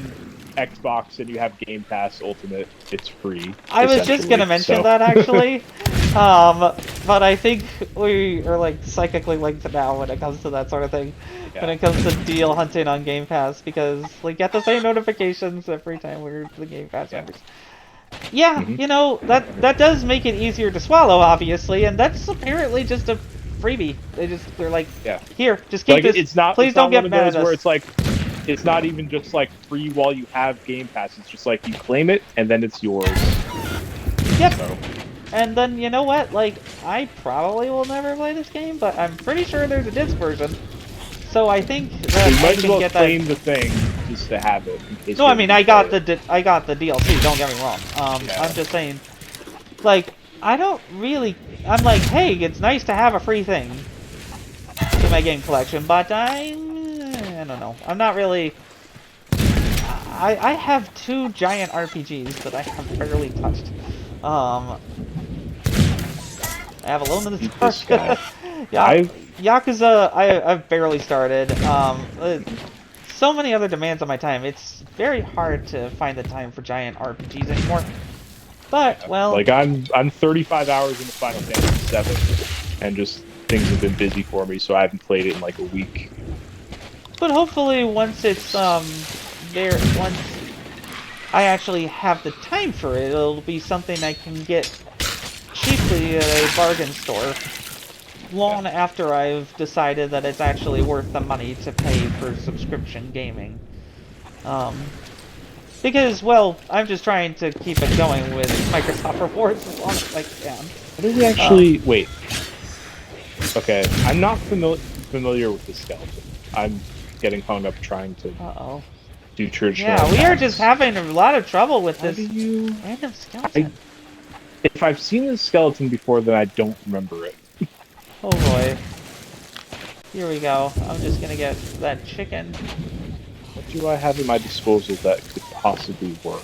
Xbox and you have Game Pass Ultimate, it's free. I was just gonna mention that, actually. But I think we are, like, psychically linked now when it comes to that sort of thing. Yeah. When it comes to deal hunting on Game Pass, because we get the same notifications every time we're the Game Pass members. Yeah, you know, that does make it easier to swallow, obviously, and that's apparently just a freebie. They're like, here, just keep this. It's not, please don't get mad at us. Where it's like, it's not even just like free while you have Game Pass. It's just like you claim it and then it's yours. Yep. So. And then, you know what? Like, I probably will never play this game, but I'm pretty sure there's a disc version. So I think So that you I might as can well get claim that. the thing just to have it in case No, you I ever mean, do play it. I got the DLC. Don't get me wrong. Yeah. I'm just saying, like, I don't really. I'm like, hey, it's nice to have a free thing in my game collection, but I don't know. I'm not really. I have two giant RPGs that I have barely touched. I have Alone in the Beat Dark. this guy. Yeah, Yakuza, I've barely started. So many other demands on my time. It's very hard to find the time for giant RPGs anymore. But, well, Like I'm 35 hours into Final Fantasy VII, and just things have been busy for me, so I haven't played it in like a week. but hopefully once it's, once I actually have the time for it, it'll be something I can get cheaply at a bargain store long after I've decided that it's actually worth the money to pay for subscription gaming. Because, well, I'm just trying to keep it going with Microsoft Rewards as long as I can. What did we actually wait? Okay, I'm not familiar with the skeleton. I'm getting hung up trying to Uh-oh. do traditional. Yeah, we are attacks. just having a lot of trouble with How this do you? random skeleton. If I've seen this skeleton before, then I don't remember it. Oh boy. Here we go. I'm just gonna get that chicken. What do I have at my disposal that could possibly work?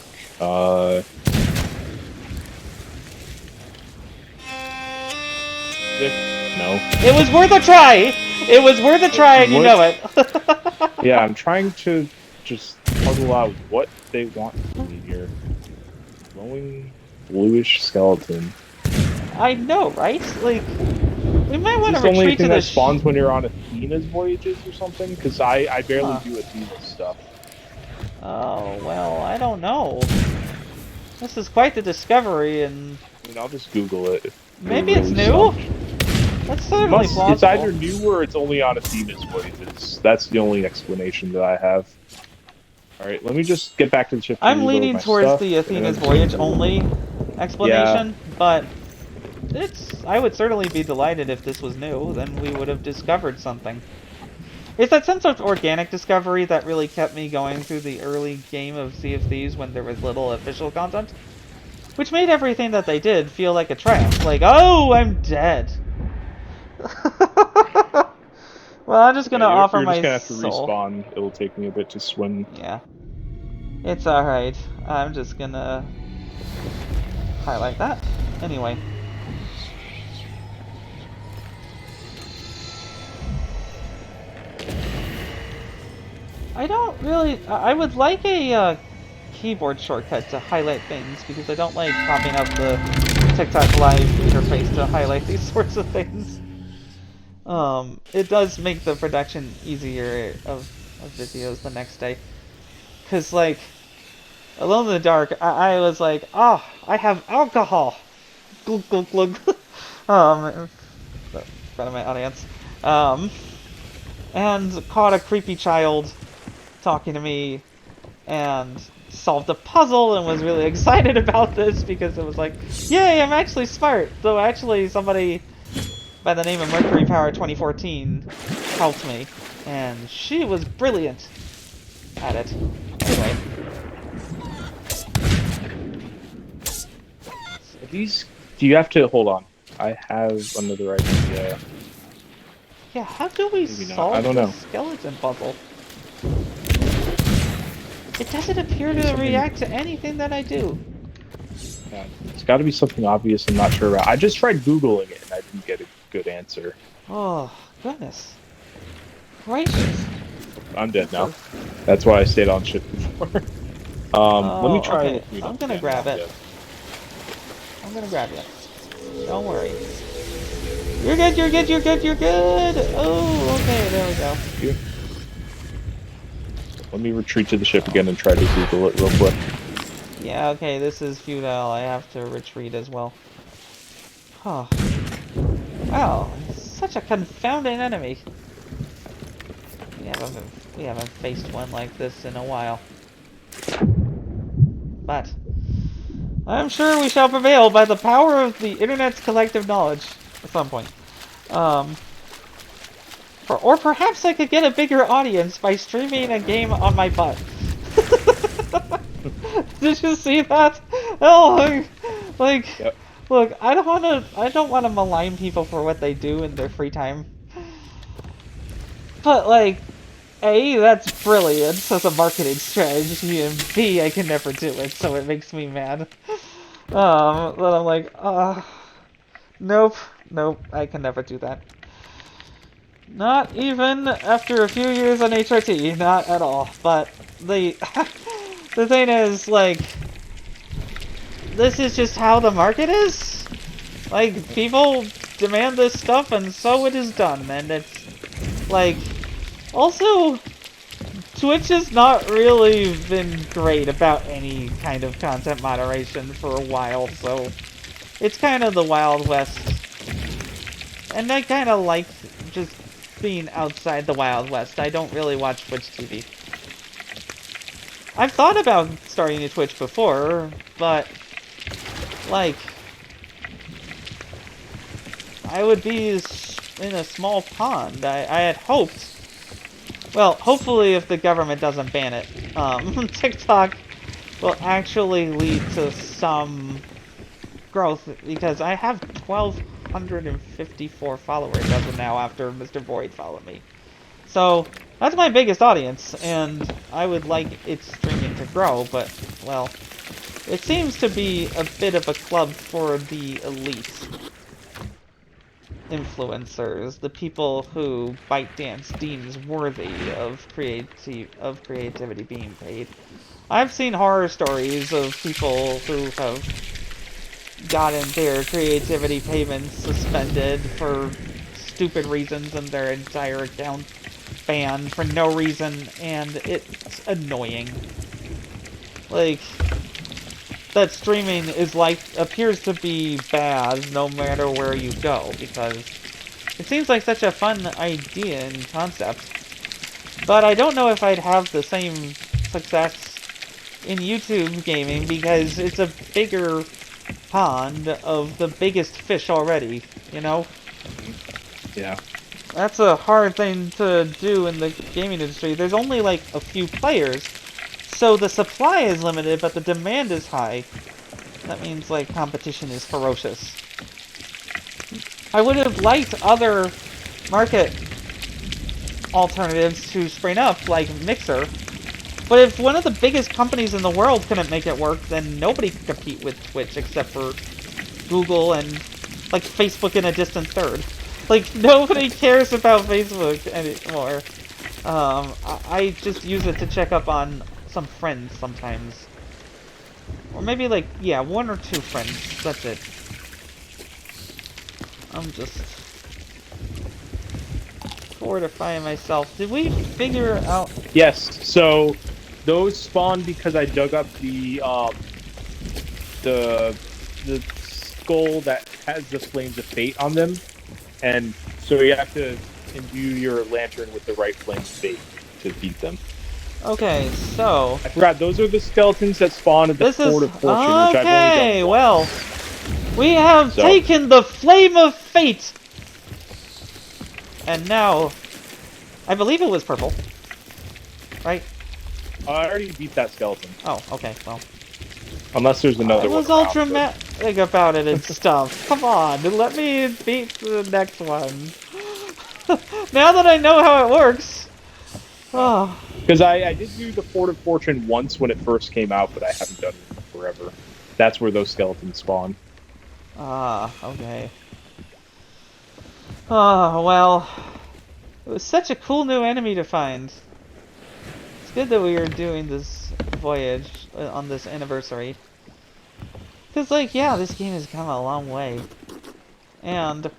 No. It was worth a try! It was worth a try and you know it. Yeah, I'm trying to just puzzle out what they want from me here. Glowing bluish skeleton. I know, right? Like, we might want to Is this only retreat to thing the that spawns when you're on Athena's voyages or something? Because I barely do Athena's stuff. Oh, well, I don't know. This is quite the discovery, and I mean, I'll just Google it. maybe it's new? That's certainly plausible. It's either new or it's only on Athena's voyages. That's the only explanation that I have. Alright, let me just get back to the ship. I'm leaning towards the Athena's voyage only explanation, but I would certainly be delighted if this was new, then we would have discovered something. It's that sense of organic discovery that really kept me going through the early game of Sea of Thieves when there was little official content, which made everything that they did feel like a triumph. Like, oh, I'm dead. Well, I'm just gonna offer my soul. You're just gonna have to soul. respawn. It'll take me a bit to swim. Yeah. It's alright. I'm just gonna highlight that. Anyway. I don't really... I would like a keyboard shortcut to highlight things, because I don't like popping up the TikTok Live interface to highlight these sorts of things. It does make the production easier of videos the next day. Because, like, Alone in the Dark, I was like, oh, I have alcohol! Glug, glug, glug. In front of my audience. And caught a creepy child talking to me, and solved a puzzle, and was really excited about this, because it was like, yay, I'm actually smart! So actually, somebody by the name of Mercury Power 2014 helped me, and she was brilliant at it. Anyway. These... Do you have to... Hold on. I have another idea. Yeah, how do we solve the skeleton puzzle? It doesn't appear to react to anything that I do. Yeah, it's got to be something obvious I'm not sure about. I just tried Googling it and I didn't get a good answer. Oh, goodness. Gracious. I'm dead now. That's why I stayed on ship before. Let me try. Okay. I'm gonna grab it. I'm gonna grab it. Don't worry. You're good, you're good, you're good, you're good! Oh, okay, there we go. Here. Let me retreat to the ship again and try to Google it real quick. Yeah, okay, this is futile. I have to retreat as well. Huh. Wow, such a confounding enemy. We haven't faced one like this in a while. But I'm sure we shall prevail by the power of the internet's collective knowledge at some point. Um, or perhaps I could get a bigger audience by streaming a game on my butt. Did you see that? Oh, Yep. look, I don't wanna malign people for what they do in their free time. But like, A, that's brilliant as a marketing strategy, and B, I can never do it, so it makes me mad. But I'm like, nope, I can never do that. Not even after a few years on HRT, not at all. But the the thing is, like, this is just how the market is. Like, people demand this stuff, and so it is done. And it's like, also, Twitch has not really been great about any kind of content moderation for a while, so it's kind of the Wild West. And I kind of like just being outside the Wild West. I don't really watch Twitch TV. I've thought about starting a Twitch before, but, like, I would be in a small pond. I had hoped, well, hopefully if the government doesn't ban it, TikTok will actually lead to some growth, because I have 1,254 followers as of now after Mr. Void followed me. So, that's my biggest audience, and I would like its streaming to grow, but, well, it seems to be a bit of a club for the elite influencers, the people who ByteDance deems worthy of creativity being paid. I've seen horror stories of people who have gotten their creativity payments suspended for stupid reasons and their entire account banned for no reason, and it's annoying. Like, that streaming is appears to be bad no matter where you go, because it seems like such a fun idea and concept. But I don't know if I'd have the same success in YouTube gaming, because it's a bigger pond of the biggest fish already, you know? Yeah. That's a hard thing to do in the gaming industry. There's only like a few players, so the supply is limited, but the demand is high. That means like competition is ferocious. I would have liked other market alternatives to spring up, like Mixer. But if one of the biggest companies in the world couldn't make it work, then nobody could compete with Twitch except for Google and, like, Facebook in a distant third. Like, nobody cares about Facebook anymore. I just use it to check up on some friends sometimes. Or maybe, like, yeah, one or two friends. That's it. I'm just fortifying myself. Did we figure out... Yes. So those spawned because I dug up the skull that has the flames of fate on them, and so you have to imbue your lantern with the right flames of fate to beat them. Okay, so... I forgot, those are the skeletons that spawn at the Fort of Fortune, which I've only okay, done well... We have taken the Flame of Fate! And now... I believe it was purple. Right? I already beat that skeleton. Oh, okay, well... Unless there's another one. I was all dramatic about it and stuff. Come on, let me beat the next one. Now that I know how it works... Oh... Because I did do the Fort of Fortune once when it first came out, but I haven't done it in forever. That's where those skeletons spawn. Ah, okay. Oh, well. It was such a cool new enemy to find. It's good that we are doing this voyage on this anniversary. Because, like, yeah, this game has come a long way. And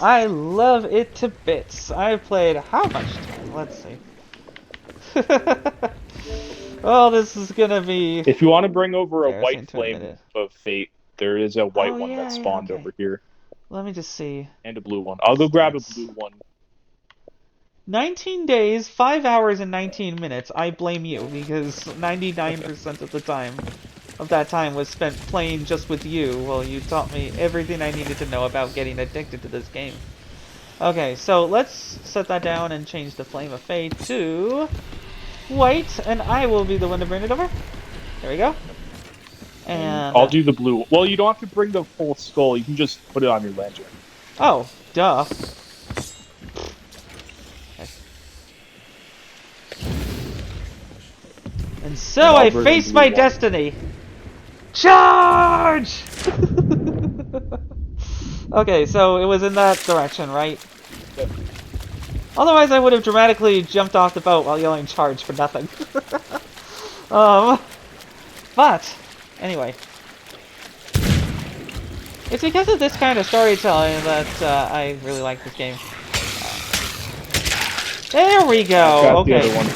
I love it to bits. I've played how much time? Let's see. Oh, this is gonna be... If you want to bring over a white to flame of fate, there is a white one that spawned okay. over here. Let me just see. And a blue one. I'll go grab a blue one. 19 days, 5 hours, and 19 minutes. I blame you, because 99% of the time, of that time was spent playing just with you. Well, you taught me everything I needed to know about getting addicted to this game. Okay, so let's set that down and change the Flame of Fate to white, and I will be the one to bring it over. There we go. And I'll do the blue. Well, you don't have to bring the full skull. You can just put it on your lantern. oh, duh. And so I face my destiny. Charge! Okay, so it was in that direction, right? Yep. Otherwise, I would have dramatically jumped off the boat while yelling charge for nothing. But, anyway. It's because of this kind of storytelling that I really like this game. There we go! Okay. The other one.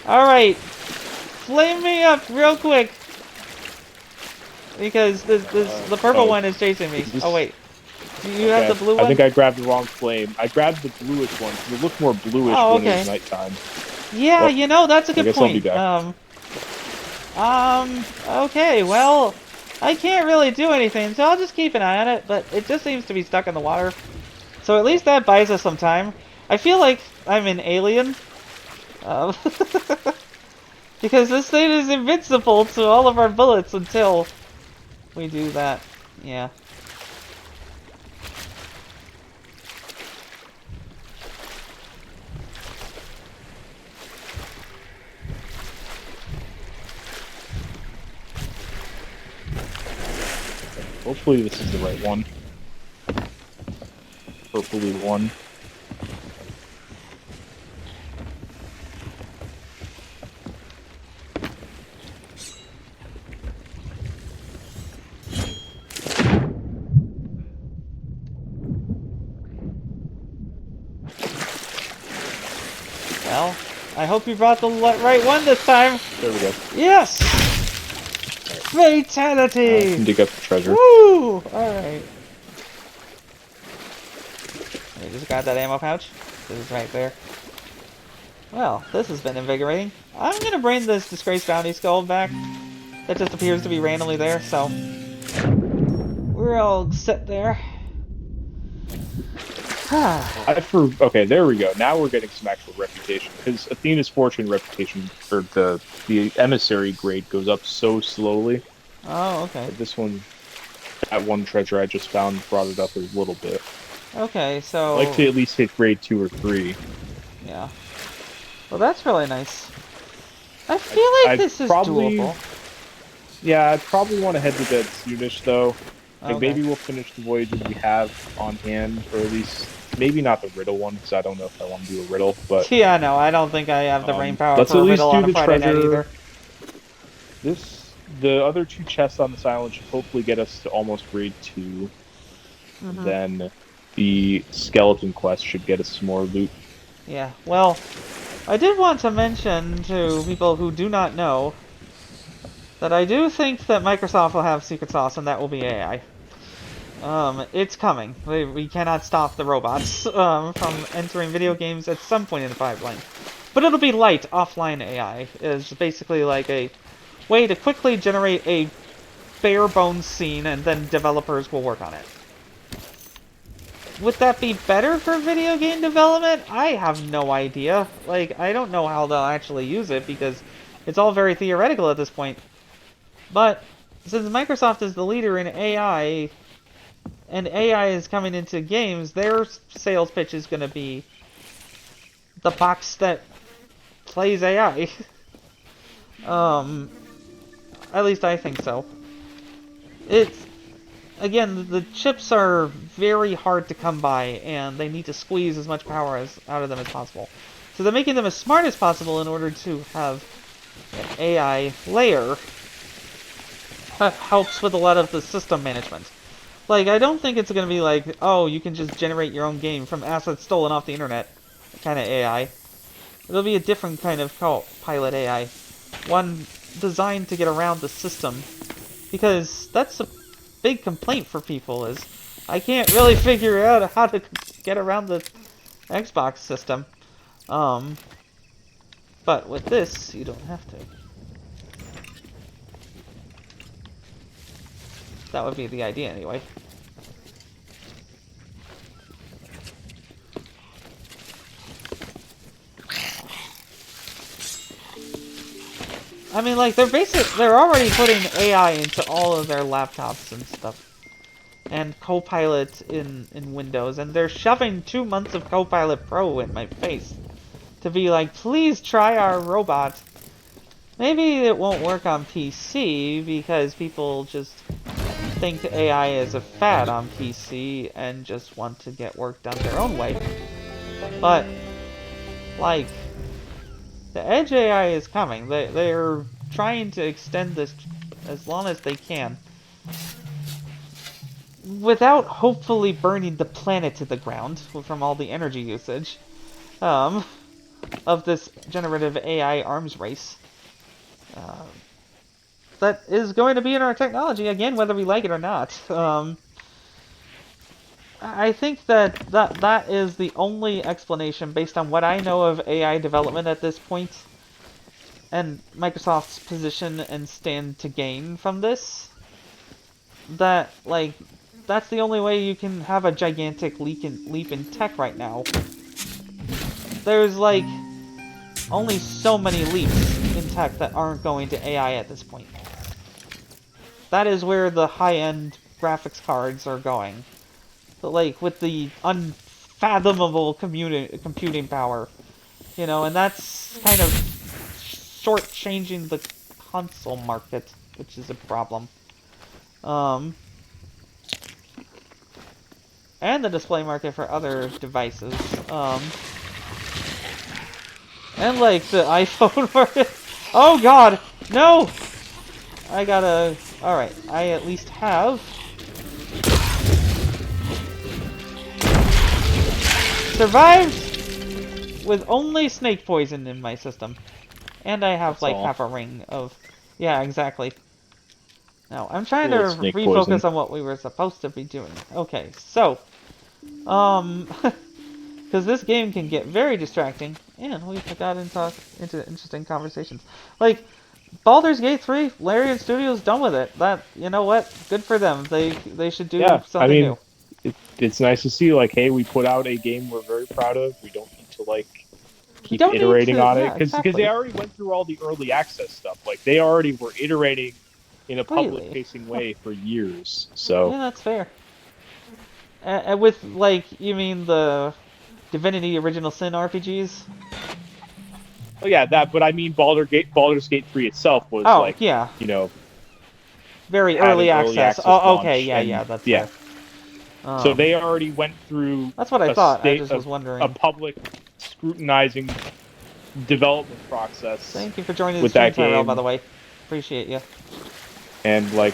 Alright. Flame me up real quick. Because the purple one is chasing me. Oh, wait. Do you have the blue one? I think I grabbed the wrong flame. I grabbed the bluish one because it looked more bluish when it was nighttime. Yeah, you know, that's a good point. I'll be back. Okay, well, I can't really do anything, so I'll just keep an eye on it, but it just seems to be stuck in the water. So at least that buys us some time. I feel like I'm an alien. Because this thing is invincible to all of our bullets until we do that. Yeah. Hopefully this is the right one. Purpley one. Well, I hope you brought the right one this time. There we go. Yes! Fatality! I can dig up the treasure. Woo! Alright. Let me just grab that ammo pouch. This is right there. Well, this has been invigorating. I'm gonna bring this disgraced bounty skull back. That just appears to be randomly there, so we're all set there. Okay, there we go. Now we're getting some actual reputation because Athena's fortune reputation, or the emissary grade, goes up so slowly. Oh, okay. But this one, that one treasure I just found, brought it up a little bit. Okay, so I'd like to at least hit grade 2 or 3. Yeah. Well, that's really nice. I feel like this is doable. Yeah, I'd probably want to head to that soonish though. Like Okay. maybe we'll finish the voyages we have on hand, or at least maybe not the riddle one, because I don't know if I want to do a riddle. But yeah, no, I don't think I have the brain power let's for at a least riddle do on a the Friday night treasure. either. The other 2 chests on this island should hopefully get us to almost grade 2. Mm-hmm. Then the skeleton quest should get us some more loot. Yeah, well, I did want to mention to people who do not know that I do think that Microsoft will have secret sauce, and that will be AI. It's coming. We cannot stop the robots from entering video games at some point in the pipeline. But it'll be light, offline AI. It's basically like a way to quickly generate a bare bones scene, and then developers will work on it. Would that be better for video game development? I have no idea. Like, I don't know how they'll actually use it, because it's all very theoretical at this point. But since Microsoft is the leader in AI, and AI is coming into games, their sales pitch is going to be the box that plays AI. At least I think so. Again, the chips are very hard to come by, and they need to squeeze as much power out of them as possible. So they're making them as smart as possible in order to have an AI layer that helps with a lot of the system management. Like, I don't think it's going to be like, oh, you can just generate your own game from assets stolen off the internet kind of AI. It'll be a different kind of pilot AI. One designed to get around the system. Because that's a big complaint for people, is I can't really figure out how to get around the Xbox system. But with this, you don't have to. That would be the idea anyway. I mean, like, they're already putting AI into all of their laptops and stuff. And Copilot in Windows, and they're shoving 2 months of Copilot Pro in my face to be like, please try our robot. Maybe it won't work on PC because people just think AI is a fad on PC and just want to get work done their own way. But, like, the Edge AI is coming. They're trying to extend this as long as they can, without hopefully burning the planet to the ground from all the energy usage of this generative AI arms race. That is going to be in our technology, again, whether we like it or not. I think that is the only explanation, based on what I know of AI development at this point, and Microsoft's position and stand to gain from this, that, like, that's the only way you can have a gigantic leap in tech right now. There's, like, only so many leaps in tech that aren't going to AI at this point. That is where the high-end graphics cards are going. But, like, with the unfathomable computing power, you know, and that's kind of short-changing the console market, which is a problem. And the display market for other devices. And, like, the iPhone market. Oh, God! No! I gotta... Alright, I at least have... survived with only snake poison in my system. And I have, like, half a ring of... Yeah, exactly. Now, I'm trying to refocus on what we were supposed to be doing. Okay, so... because this game can get very distracting, and we got into interesting conversations. Like, Baldur's Gate 3, Larian Studios done with it. That, you know what? Good for them. They should do something new. It's nice to see, like, hey, we put out a game we're very proud of. We don't need to, like, keep iterating on it. Because they already went through all the early access stuff. Like, they already were iterating in a public-facing way for years. So yeah, that's fair. And with, like, you mean the Divinity Original Sin RPGs? Oh yeah, that. But I mean, Baldur's Gate 3 itself was you know, very early access. Oh, okay, yeah, that's fair. So they already went through. That's what I thought. I just was wondering. A public scrutinizing development process. Thank you for joining the stream, Tyrell, by the way. Appreciate you. And, like,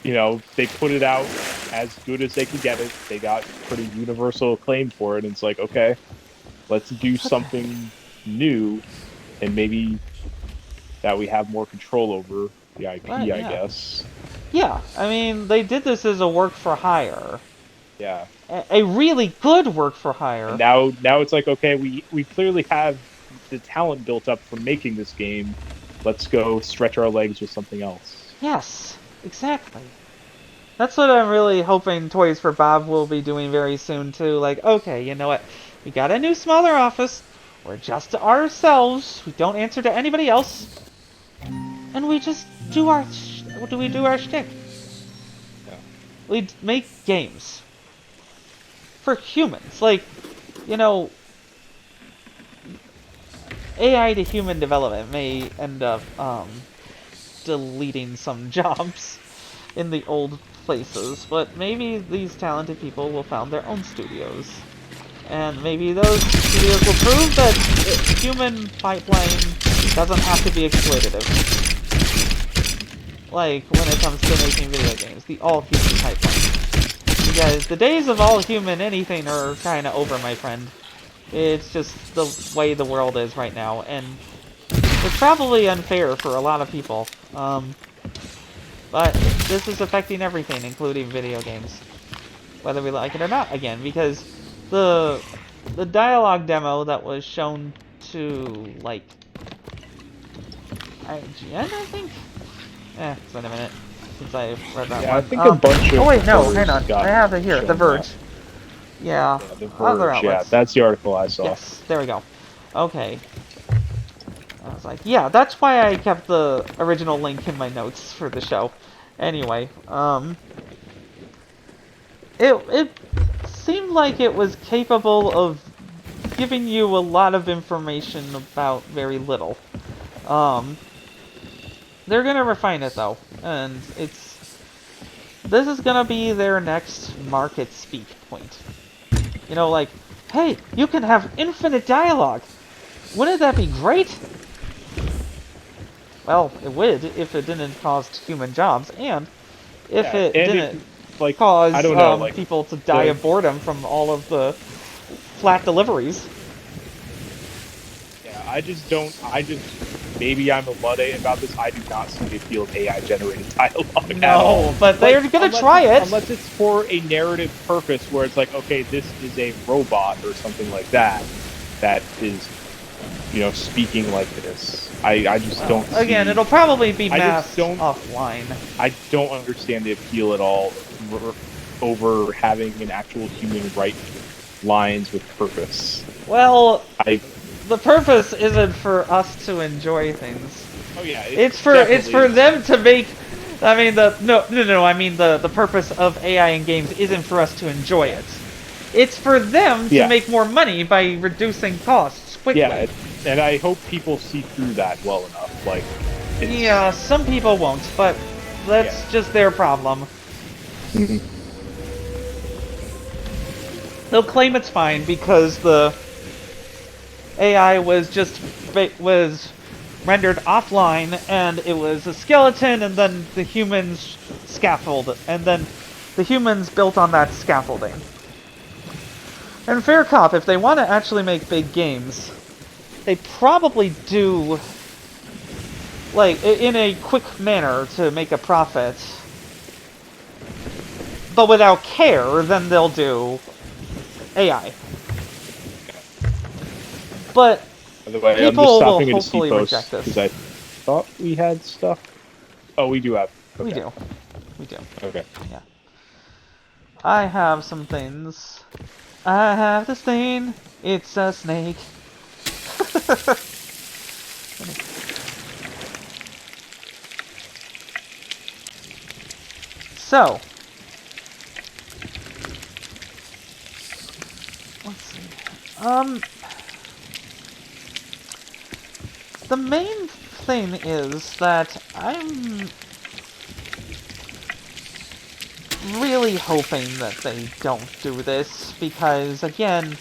you know, they put it out as good as they could get it. They got pretty universal acclaim for it. And it's like, okay, let's do something new, and maybe that we have more control over the IP, I guess. Yeah, I mean, they did this as a work for hire. Yeah. A really good work for hire. And now it's like, okay, we clearly have the talent built up from making this game. Let's go stretch our legs with something else. Yes, exactly. That's what I'm really hoping Toys for Bob will be doing very soon, too. Like, okay, you know what? We got a new, smaller office. We're just ourselves. We don't answer to anybody else. And we just do our shtick. Yeah. We make games. For humans. Like, you know, AI to human development may end up, deleting some jobs in the old places, but maybe these talented people will found their own studios. And maybe those studios will prove that human pipeline doesn't have to be exploitative. Like, when it comes to making video games, the all-human pipeline. Because the days of all-human anything are kind of over, my friend. It's just the way the world is right now, and it's probably unfair for a lot of people. But this is affecting everything, including video games. Whether we like it or not, again, because the dialogue demo that was shown to, like, IGN, I think? It's been a minute. since I've read that Yeah, one. I think a bunch of oh wait, no, hang reporters on. got I have it here. The shown Verge. that. Yeah. Yeah, The Other Verge. Yeah, outlets. that's the article I saw. Yes, there we go. Okay. I was like, yeah, that's why I kept the original link in my notes for the show. Anyway, it seemed like it was capable of giving you a lot of information about very little. They're gonna refine it though, and this is gonna be their next market speak point. You know, like, hey, you can have infinite dialogue. Wouldn't that be great? Well, it would if it didn't cost human jobs, and if Yeah, it and didn't like, I cause don't know, like people to die the of boredom from all of the flat deliveries. Yeah, maybe I'm a Luddite about this. I do not see the appeal of AI generated dialogue at all. No, but they're Like, gonna try it. unless it's for a narrative purpose where it's like, okay, this is a robot or something like that that is, speaking like this. I just don't. Again, it'll probably be masked offline. I don't understand the appeal at all over having an actual human write lines with purpose. Well, the purpose isn't for us to enjoy things. Oh yeah, it's for them to make. I mean no. I mean the purpose of AI in games isn't for us to enjoy it. It's for them to make more money by reducing costs quickly. Yeah, and I hope people see through that well enough. Like, yeah, some people won't, but that's just their problem. They'll claim it's fine because the AI was rendered offline, and it was a skeleton, and then the humans scaffolded, and then the humans built on that scaffolding. And fair cop, if they want to actually make big games, they probably do, like, in a quick manner to make a profit. But without care, then they'll do AI. But by the way, people will I'm just hopefully stopping reject this. because I thought we had stuff. Oh, we do have. Okay. We do. Okay. Yeah. I have some things. I have this thing. It's a snake. So, let's see. The main thing is that I'm really hoping that they don't do this because, again,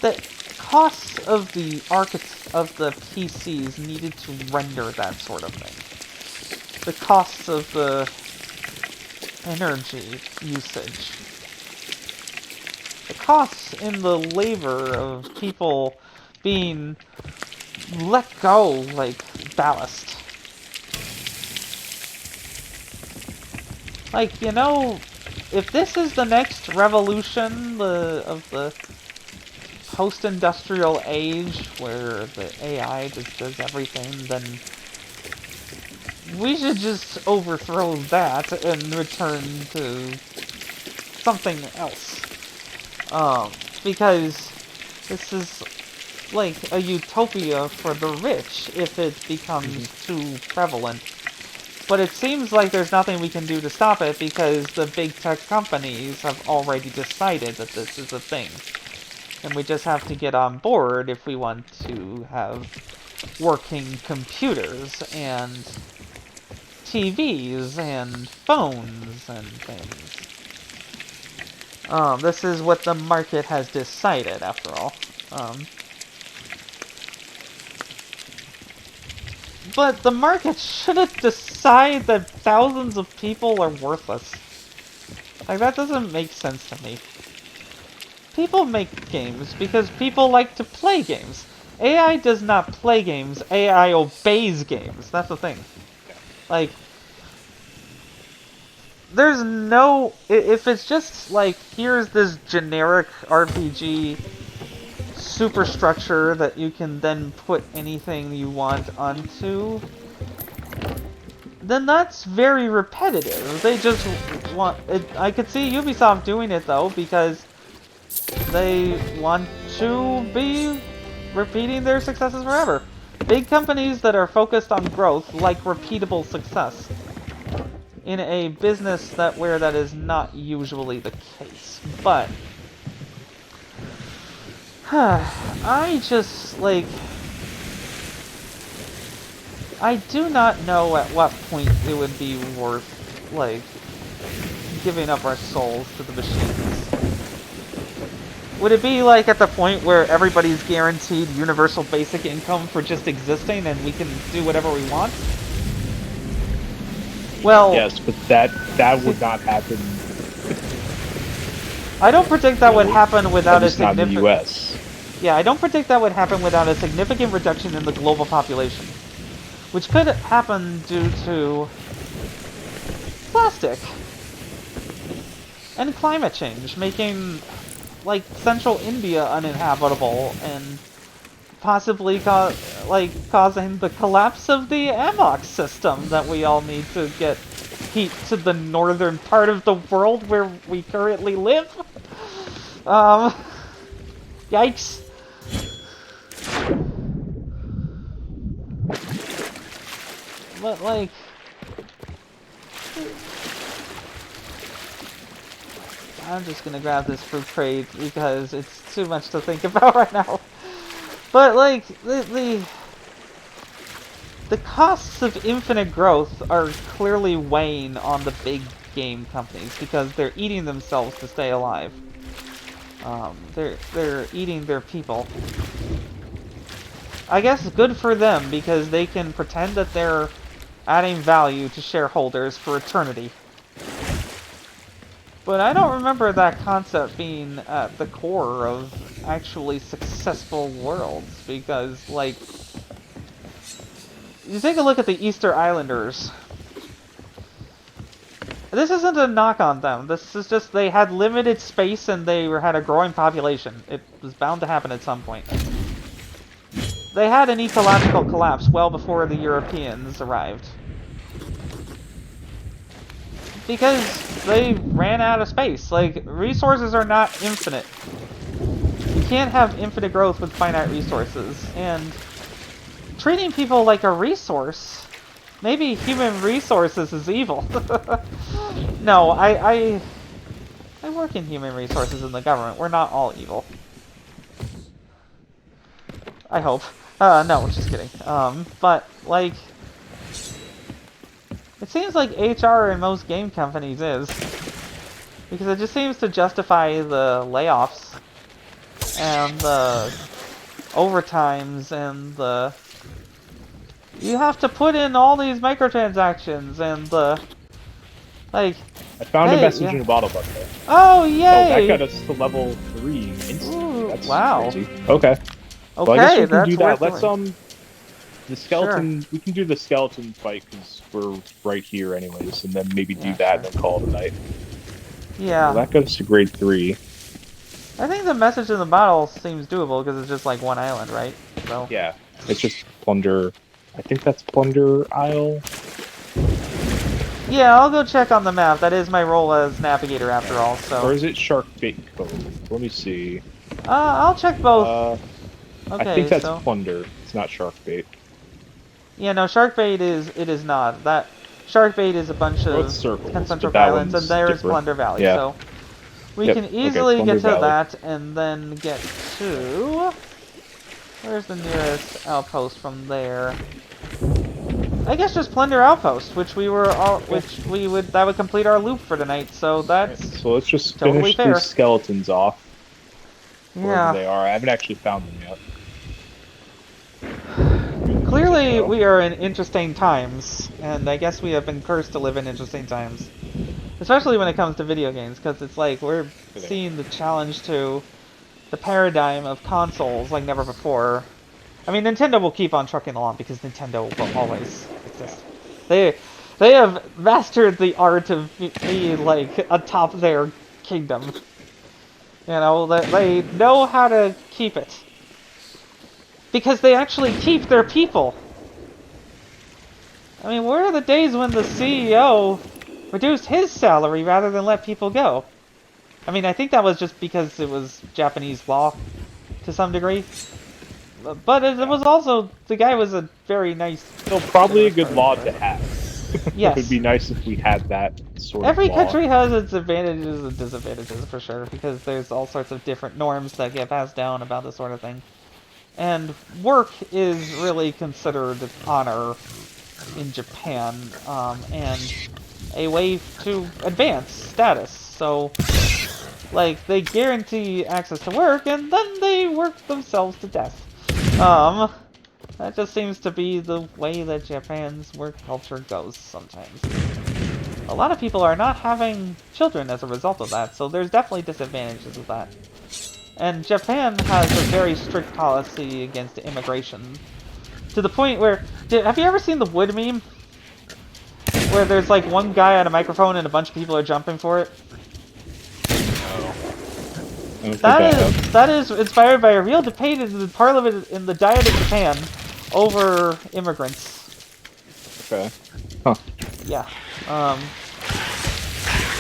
the costs of the PCs needed to render that sort of thing. The costs of the energy usage. The costs in the labor of people being let go like ballast. Like, if this is the next revolution of the post-industrial age where the AI just does everything, then we should just overthrow that and return to something else. Because this is like a utopia for the rich if it becomes too prevalent. But it seems like there's nothing we can do to stop it because the big tech companies have already decided that this is a thing. And we just have to get on board if we want to have working computers and TVs and phones and things. This is what the market has decided, after all. But the market shouldn't decide that thousands of people are worthless. Like, that doesn't make sense to me. People make games because people like to play games. AI does not play games, AI obeys games. That's the thing. Like, there's no... If it's just, like, here's this generic RPG superstructure that you can then put anything you want onto, then that's very repetitive. They just want it. I could see Ubisoft doing it though, because they want to be repeating their successes forever. Big companies that are focused on growth like repeatable success in a business where that is not usually the case. But I just like, I do not know at what point it would be worth like giving up our souls to the machines. Would it be like at the point where everybody's guaranteed universal basic income for just existing and we can do whatever we want? Well, yes, but that would not happen. I don't predict that would happen without a not in the significant. U.S. Yeah, I don't predict that would happen without a significant reduction in the global population, which could happen due to plastic and climate change, making like central India uninhabitable and possibly causing the collapse of the AMOX system that we all need to get heat to the northern part of the world where we currently live. Yikes. But like, I'm just gonna grab this fruit crate because it's too much to think about right now. But like, the costs of infinite growth are clearly weighing on the big game companies because they're eating themselves to stay alive. They're eating their people. I guess good for them because they can pretend that they're adding value to shareholders for eternity. But I don't remember that concept being at the core of actually successful worlds, because, like, you take a look at the Easter Islanders. This isn't a knock on them. This is just they had limited space and they had a growing population. It was bound to happen at some point. They had an ecological collapse well before the Europeans arrived. Because they ran out of space. Like, resources are not infinite. You can't have infinite growth with finite resources. And treating people like a resource, maybe human resources is evil. No, I work in human resources in the government. We're not all evil. I hope. No, just kidding. But, like, it seems like HR in most game companies is. Because it just seems to justify the layoffs and the overtimes and the... You have to put in all these microtransactions and the... Like... I found a message in a bottle bundle. Oh, yay! Oh, that got us to level 3 instantly. Ooh, That's wow. crazy. Okay. Okay, well, I guess we can that's do that. worth Let's the skeleton. Sure. We can do the skeleton fight because we're right here anyways, and then maybe do Yeah, that sure. and then call it a night. Yeah. Well, that goes to grade 3. I think the message in the bottle seems doable because it's just like one island, right? So. Yeah, it's just plunder. I think that's plunder isle. Yeah, I'll go check on the map. That is my role as navigator after all, so. Or is it Shark Bait Cove? Let me see. I'll check both. Okay, I think that's so. plunder. It's not shark bait. Yeah, no, shark bait is not. That shark bait is a bunch of circles, concentric but that islands, and one's there is different. Plunder Valley. Yeah. So we Yep, can okay, easily Plunder get to Valley. that, and then get to. Where's the nearest outpost from there? I guess just Plunder Outpost, which we were all, that would complete our loop for tonight. So that's So let's just totally finish fair. these skeletons off. Wherever Yeah. they are. I haven't actually found them yet. Clearly, we are in interesting times, and I guess we have been cursed to live in interesting times. Especially when it comes to video games, because it's like we're seeing the challenge to the paradigm of consoles like never before. I mean, Nintendo will keep on trucking along because Nintendo will always exist. They have mastered the art of being like atop their kingdom. You know, they know how to keep it. Because they actually keep their people. I mean, where are the days when the CEO reduced his salary rather than let people go? I mean, I think that was just because it was Japanese law to some degree. But it was also, the guy was a very nice... So probably a generous good person, law but- to have. Yes. It would be nice if we had that sort of Every law. country has its advantages and disadvantages for sure, because there's all sorts of different norms that get passed down about this sort of thing. And work is really considered honor in Japan, and a way to advance status. So, like, they guarantee access to work, and then they work themselves to death. That just seems to be the way that Japan's work culture goes sometimes. A lot of people are not having children as a result of that, so there's definitely disadvantages of that. And Japan has a very strict policy against immigration. To the point where... have you ever seen the wood meme? Where there's like one guy on a microphone and a bunch of people are jumping for it? That is inspired by a real debate in the parliament in the Diet of Japan over immigrants. Okay. Huh. Yeah.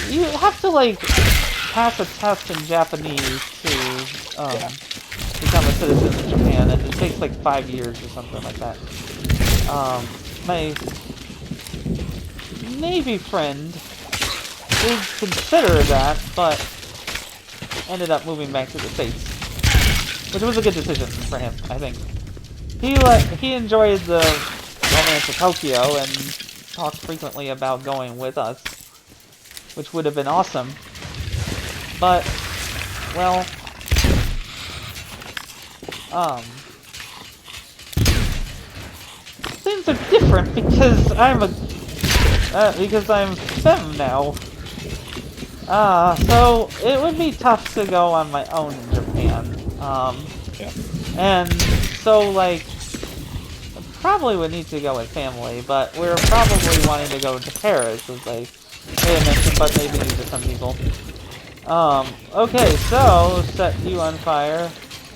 You have to like pass a test in Japanese to become a citizen of Japan, and it takes like 5 years or something like that. My Navy friend did consider that, but ended up moving back to the States, which was a good decision for him, I think. He enjoyed the romance of Tokyo and talked frequently about going with us, which would have been awesome. But, well, things are different because I'm femme now. So it would be tough to go on my own in Japan. Yeah. And so, like, I probably would need to go with family, but we're probably wanting to go to Paris, as I may have mentioned, but maybe to some people. Okay, so set you on fire,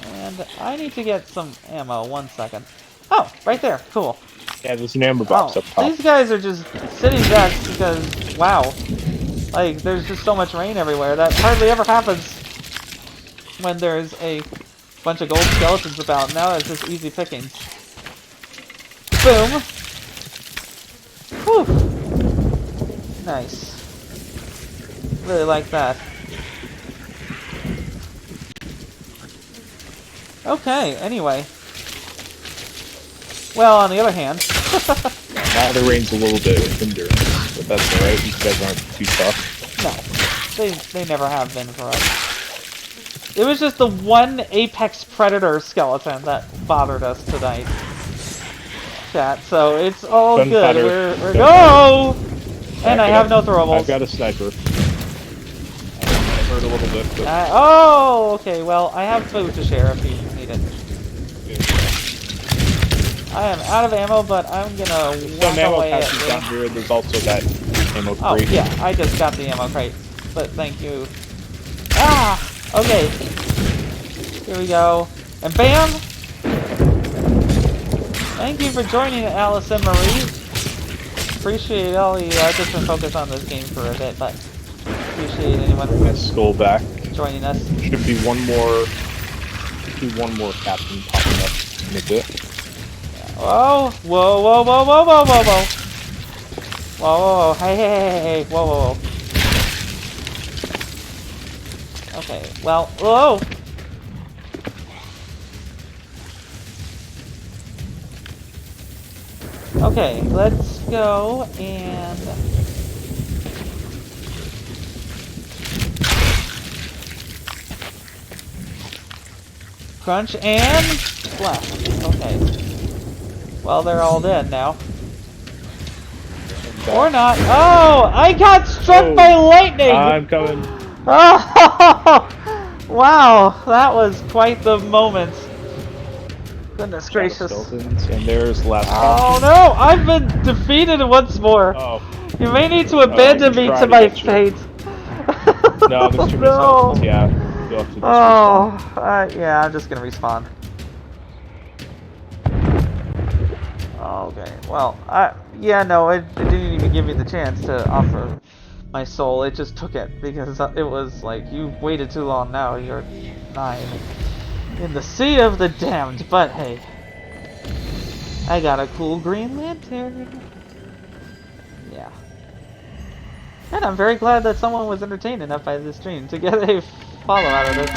and I need to get some ammo. 1 second. Oh, right there. Cool. Yeah, there's an amber box up top. These guys are just sitting ducks because, wow. Like, there's just so much rain everywhere. That hardly ever happens when there's a bunch of gold skeletons about. Now it's just easy pickings. Boom! Whew! Nice. Really like that. Okay, anyway. Well, on the other hand... Now the rain's a little bit of hindrance, but that's alright. These guys aren't too tough. No, they never have been for us. It was just the one apex predator skeleton that bothered us tonight, chat. So it's all good. We're go. And I have no throwables. I've got a sniper. I hurt a little bit. But... oh, okay. Well, I have food to share if you need it. I am out of ammo, but I'm gonna walk away at you. Down here, there's also that ammo crate. Oh, yeah, I just got the ammo crate, but thank you. Ah! Okay. Here we go. And bam! Thank you for joining, Alice and Marie. Appreciate all the, I've just been focused on this game for a bit, but appreciate anyone skull back. joining us. Should be one more captain popping up in a bit. Whoa, whoa, whoa, whoa, whoa, whoa, whoa, whoa. Whoa, whoa, whoa, hey, hey, hey, hey, whoa, whoa, whoa. Okay, well, whoa. Okay, let's go and... crunch and splash. Okay. Well, they're all dead now. Or not. Oh! I got struck by lightning! I'm coming. Oh! Wow, that was quite the moment. Goodness gracious. And there's the last Oh no! I've been defeated once more. Oh. You may need to abandon me to my fate. No, there's too many skeletons. Yeah. You'll have to just respawn. Yeah, I'm just gonna respawn. Okay, well, Yeah, no, it didn't even give me the chance to offer my soul. It just took it because it was like, you waited too long now. You're 9 in the Sea of the Damned. But hey, I got a cool green lantern. Yeah. And I'm very glad that someone was entertained enough by this stream to get a follow out of this.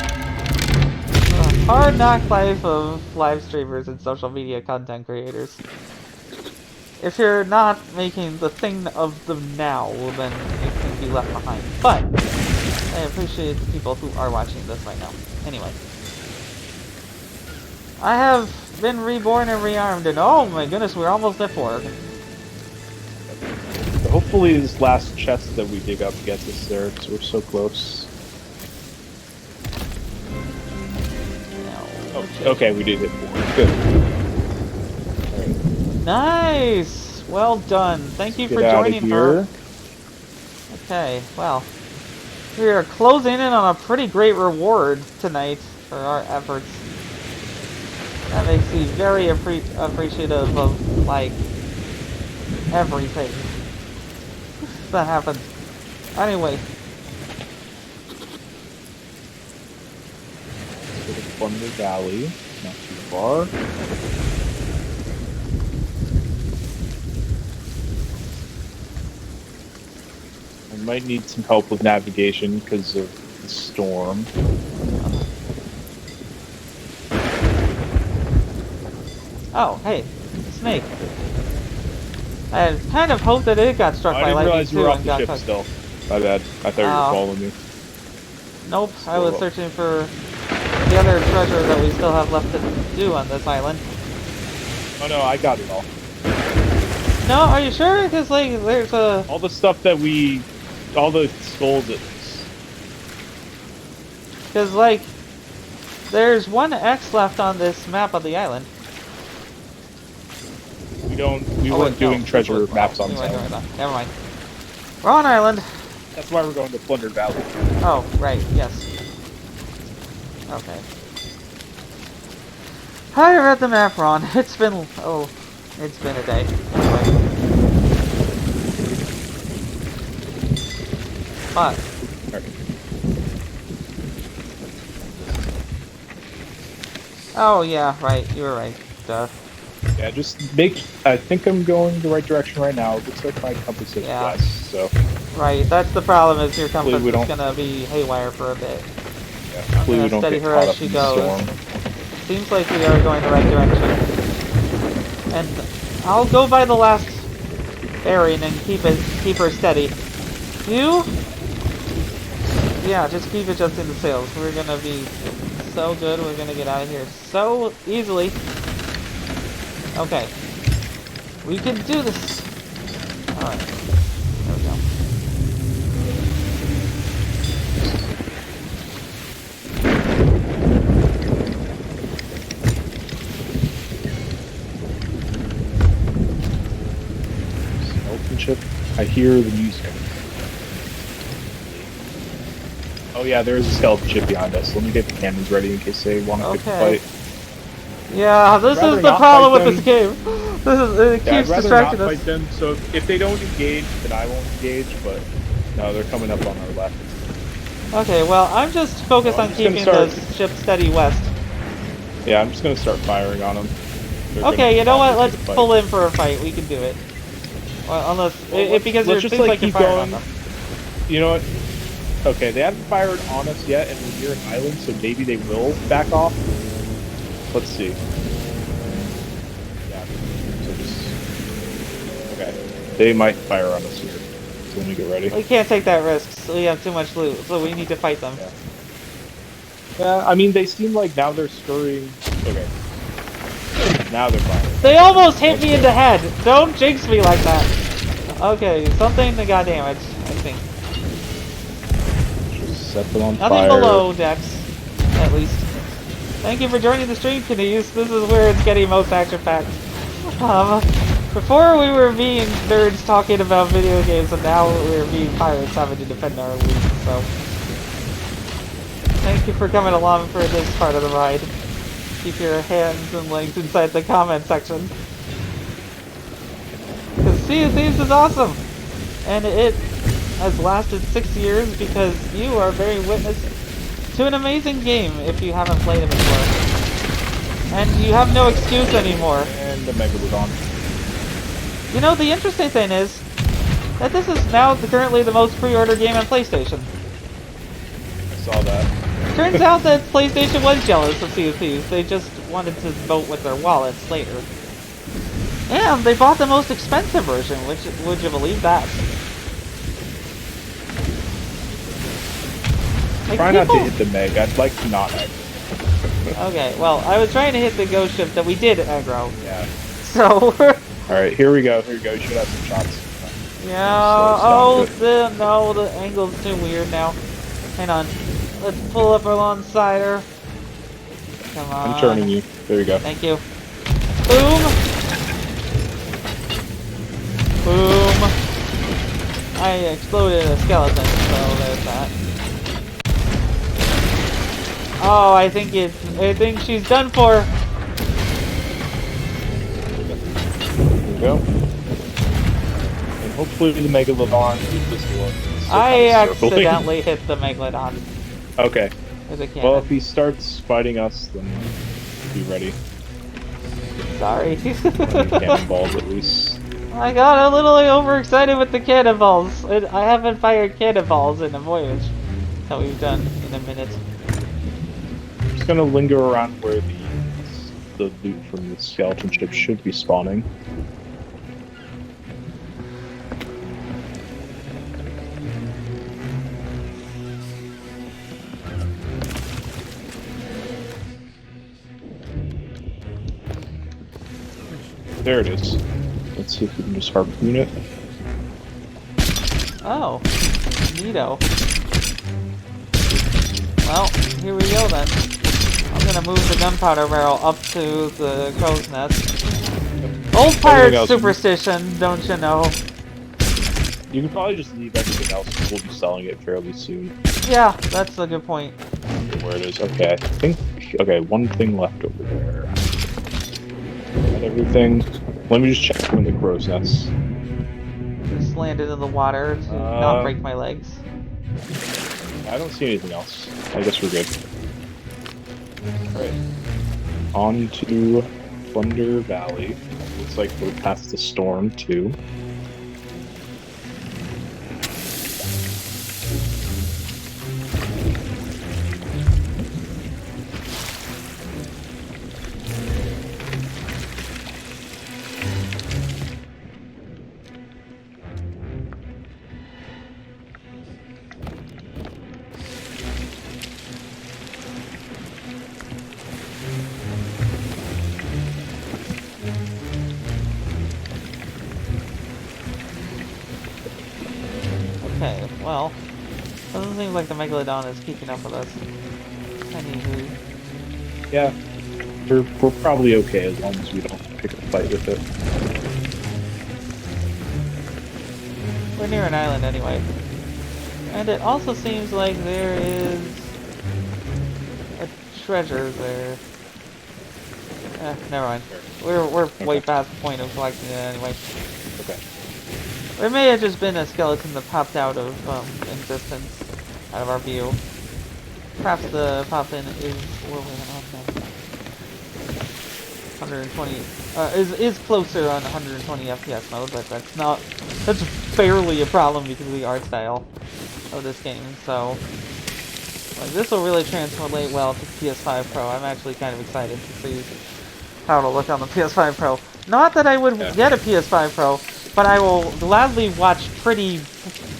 Hard knock life of live streamers and social media content creators. If you're not making the thing of the now, well then you can be left behind. But I appreciate the people who are watching this right now. Anyway. I have been reborn and rearmed, and oh my goodness, we're almost at 4. Hopefully this last chest that we dig up gets us there, because we're so close. No. Okay, we did hit 4. Good. Right. Nice! Well done. Thank you for Get out joining of here. Okay, well. We are closing in on a pretty great reward tonight for our efforts. That makes me very appreciative of, like, everything that happened. Anyway. To the Plunder Valley, not too far. I might need some help with navigation because of the storm. Oh, hey, snake. I had kind of hoped that it got struck by lightning you were too off and the got ship cooked. still. My bad. I thought you were following me. Nope, I was searching for the other treasure that we still have left to do on this island. Oh no, I got it all. No, are you sure? Because, like, there's a... All the stuff that we... all the skulls at least. Because, like, there's one X left on this map of the island. We weren't doing treasure maps on this island. Never mind. Wrong island. That's why we're going to Plunder Valley. Oh, right, yes. Okay. I read the map wrong. It's been a day. Anyway. But oh yeah, right, you were right. Duh. Yeah, just make... I think I'm going the right direction right now. It looks like my compass says west, so... Right, that's the problem, is your compass is don't... gonna be haywire for a bit. Yeah, hopefully we don't steady get her caught as up she in the goes. storm. Seems like we are going the right direction. And I'll go by the last bearing and keep her steady. You? Yeah, just keep adjusting the sails. We're gonna be so good. We're gonna get out of here so easily. Okay. We can do this. Alright. There we go. Skeleton ship. I hear the music. Oh yeah, there is a skeleton ship behind us. Let me get the cannons ready in case they want to pick the fight. Yeah, this is the problem with this game. It keeps distracting us. Fight them, so if they don't engage, then I won't engage, but no, they're coming up on our left. Okay, well, I'm just focused on keeping the ship steady west. Yeah, I'm just gonna start firing on them. Okay, you know what? Let's pull in for a fight. We can do it. Well, unless because it seems like you're firing on them. You know what? Okay, they haven't fired on us yet, and we're near an island, so maybe they will back off. Let's see. Yeah. So just... Okay. They might fire on us here. So let me get ready. We can't take that risk. So we have too much loot, so we need to fight them. Yeah, I mean, they seem like now they're scurrying. Okay. Now they're firing. They almost hit me in the head! Don't jinx me like that! Okay, something that got damaged, I think. Just set them on fire. Nothing below decks, at least. Thank you for joining the stream, Canese. This is where it's getting most action-packed. Before we were being nerds talking about video games, and now we're being pirates having to defend our loot, so... Thank you for coming along for this part of the ride. Keep your hands and legs inside the comment section. Because Sea of Thieves is awesome! And it has lasted 6 years because you are bearing witness to an amazing game if you haven't played it before. And you have no excuse anymore. And the Megalodon. You know, the interesting thing is that this is now currently the most pre-ordered game on PlayStation. I saw that. Turns out that PlayStation was jealous of Sea of Thieves. They just wanted to vote with their wallets later. And they bought the most expensive version, which, would you believe that? Like, Try not to hit the Meg. I'd like to not aggro. Okay, well, I was trying to hit the ghost ship that we did aggro. Yeah. So... Alright, here we go. Here we go. You should have some shots. Yeah, no, the angle's too weird now. Hang on. Let's pull up alongside her. Come on. I'm turning you. There we go. Thank you. Boom! Boom! I exploded a skeleton, so there's that. Oh, I think she's done for. There we go. And hopefully the Megalodon is this one. I accidentally hit the Megalodon. Okay. With a cannon. Well, if he starts fighting us, then be ready. Sorry. Cannonballs at least. I got a little overexcited with the cannonballs. I haven't fired cannonballs in a voyage that we've done in a minute. I'm just gonna linger around where the loot from the skeleton ship should be spawning. There it is. Let's see if we can just harpoon it. Oh, neato. Well, here we go then. I'm gonna move the gunpowder barrel up to the crow's nest. Old pirate superstition, don't you know? You can probably just leave everything else because we'll be selling it fairly soon. Yeah, that's a good point. Where it is. Okay, I think... Okay, one thing left over there. Got everything. Let me just check when the crow's nest. Just landed in the water to not break my legs. I don't see anything else. I guess we're good. Alright. On to Thunder Valley. Looks like we're past the storm, too. Okay, well, doesn't seem like the Megalodon is keeping up with us. Anywho. Yeah, we're probably okay as long as we don't pick a fight with it. We're near an island anyway. And it also seems like there is a treasure there. Never mind. We're way past the point of collecting it anyway. Okay. There may have just been a skeleton that popped out of existence, out of our view. Perhaps the pop-in is where we're on 120. Is closer on 120 FPS mode, but that's barely a problem because of the art style of this game. So, like, this will really translate well to PS5 Pro. I'm actually kind of excited to see how it'll look on the PS5 Pro. Not that I would get a PS5 Pro, but I will gladly watch pretty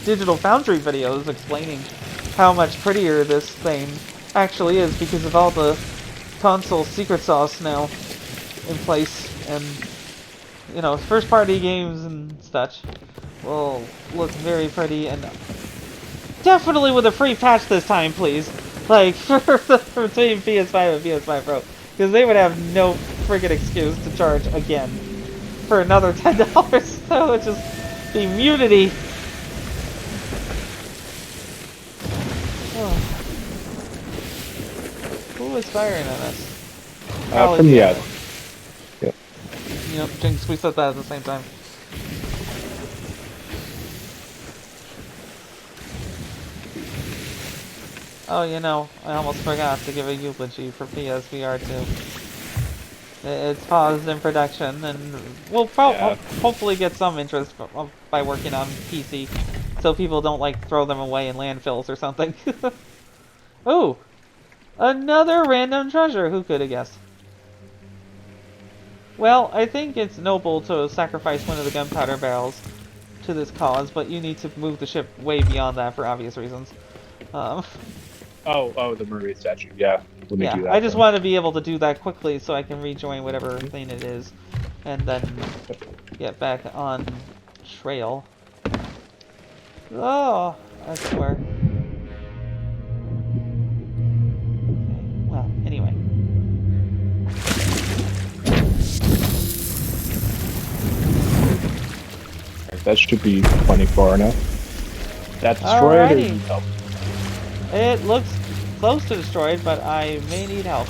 Digital Foundry videos explaining how much prettier this thing actually is because of all the console secret sauce now in place, and you know, first-party games and such will look very pretty, and definitely with a free patch this time, please. Like between PS5 and PS5 Pro, because they would have no friggin' excuse to charge again for another $10. So it would just be mutiny. Oh. Who was firing on us? From the ad. Yep. Yep, Jinx, we said that at the same time. Oh, you know, I almost forgot to give a eulogy for PSVR 2. It's paused in production, and we'll Yeah. hopefully get some interest by working on PC, so people don't like throw them away in landfills or something. Ooh, another random treasure. Who could have guessed? Well, I think it's noble to sacrifice one of the gunpowder barrels to this cause, but you need to move the ship way beyond that for obvious reasons. Um, Oh, the mermaid statue. Yeah. Let me yeah, do I that just then. want to be able to do that quickly so I can rejoin whatever thing it is, and then get back on trail. Oh, I swear. Okay, well, anyway. That should be plenty far enough. That destroyed or Alrighty. need help? It looks close to destroyed, but I may need help.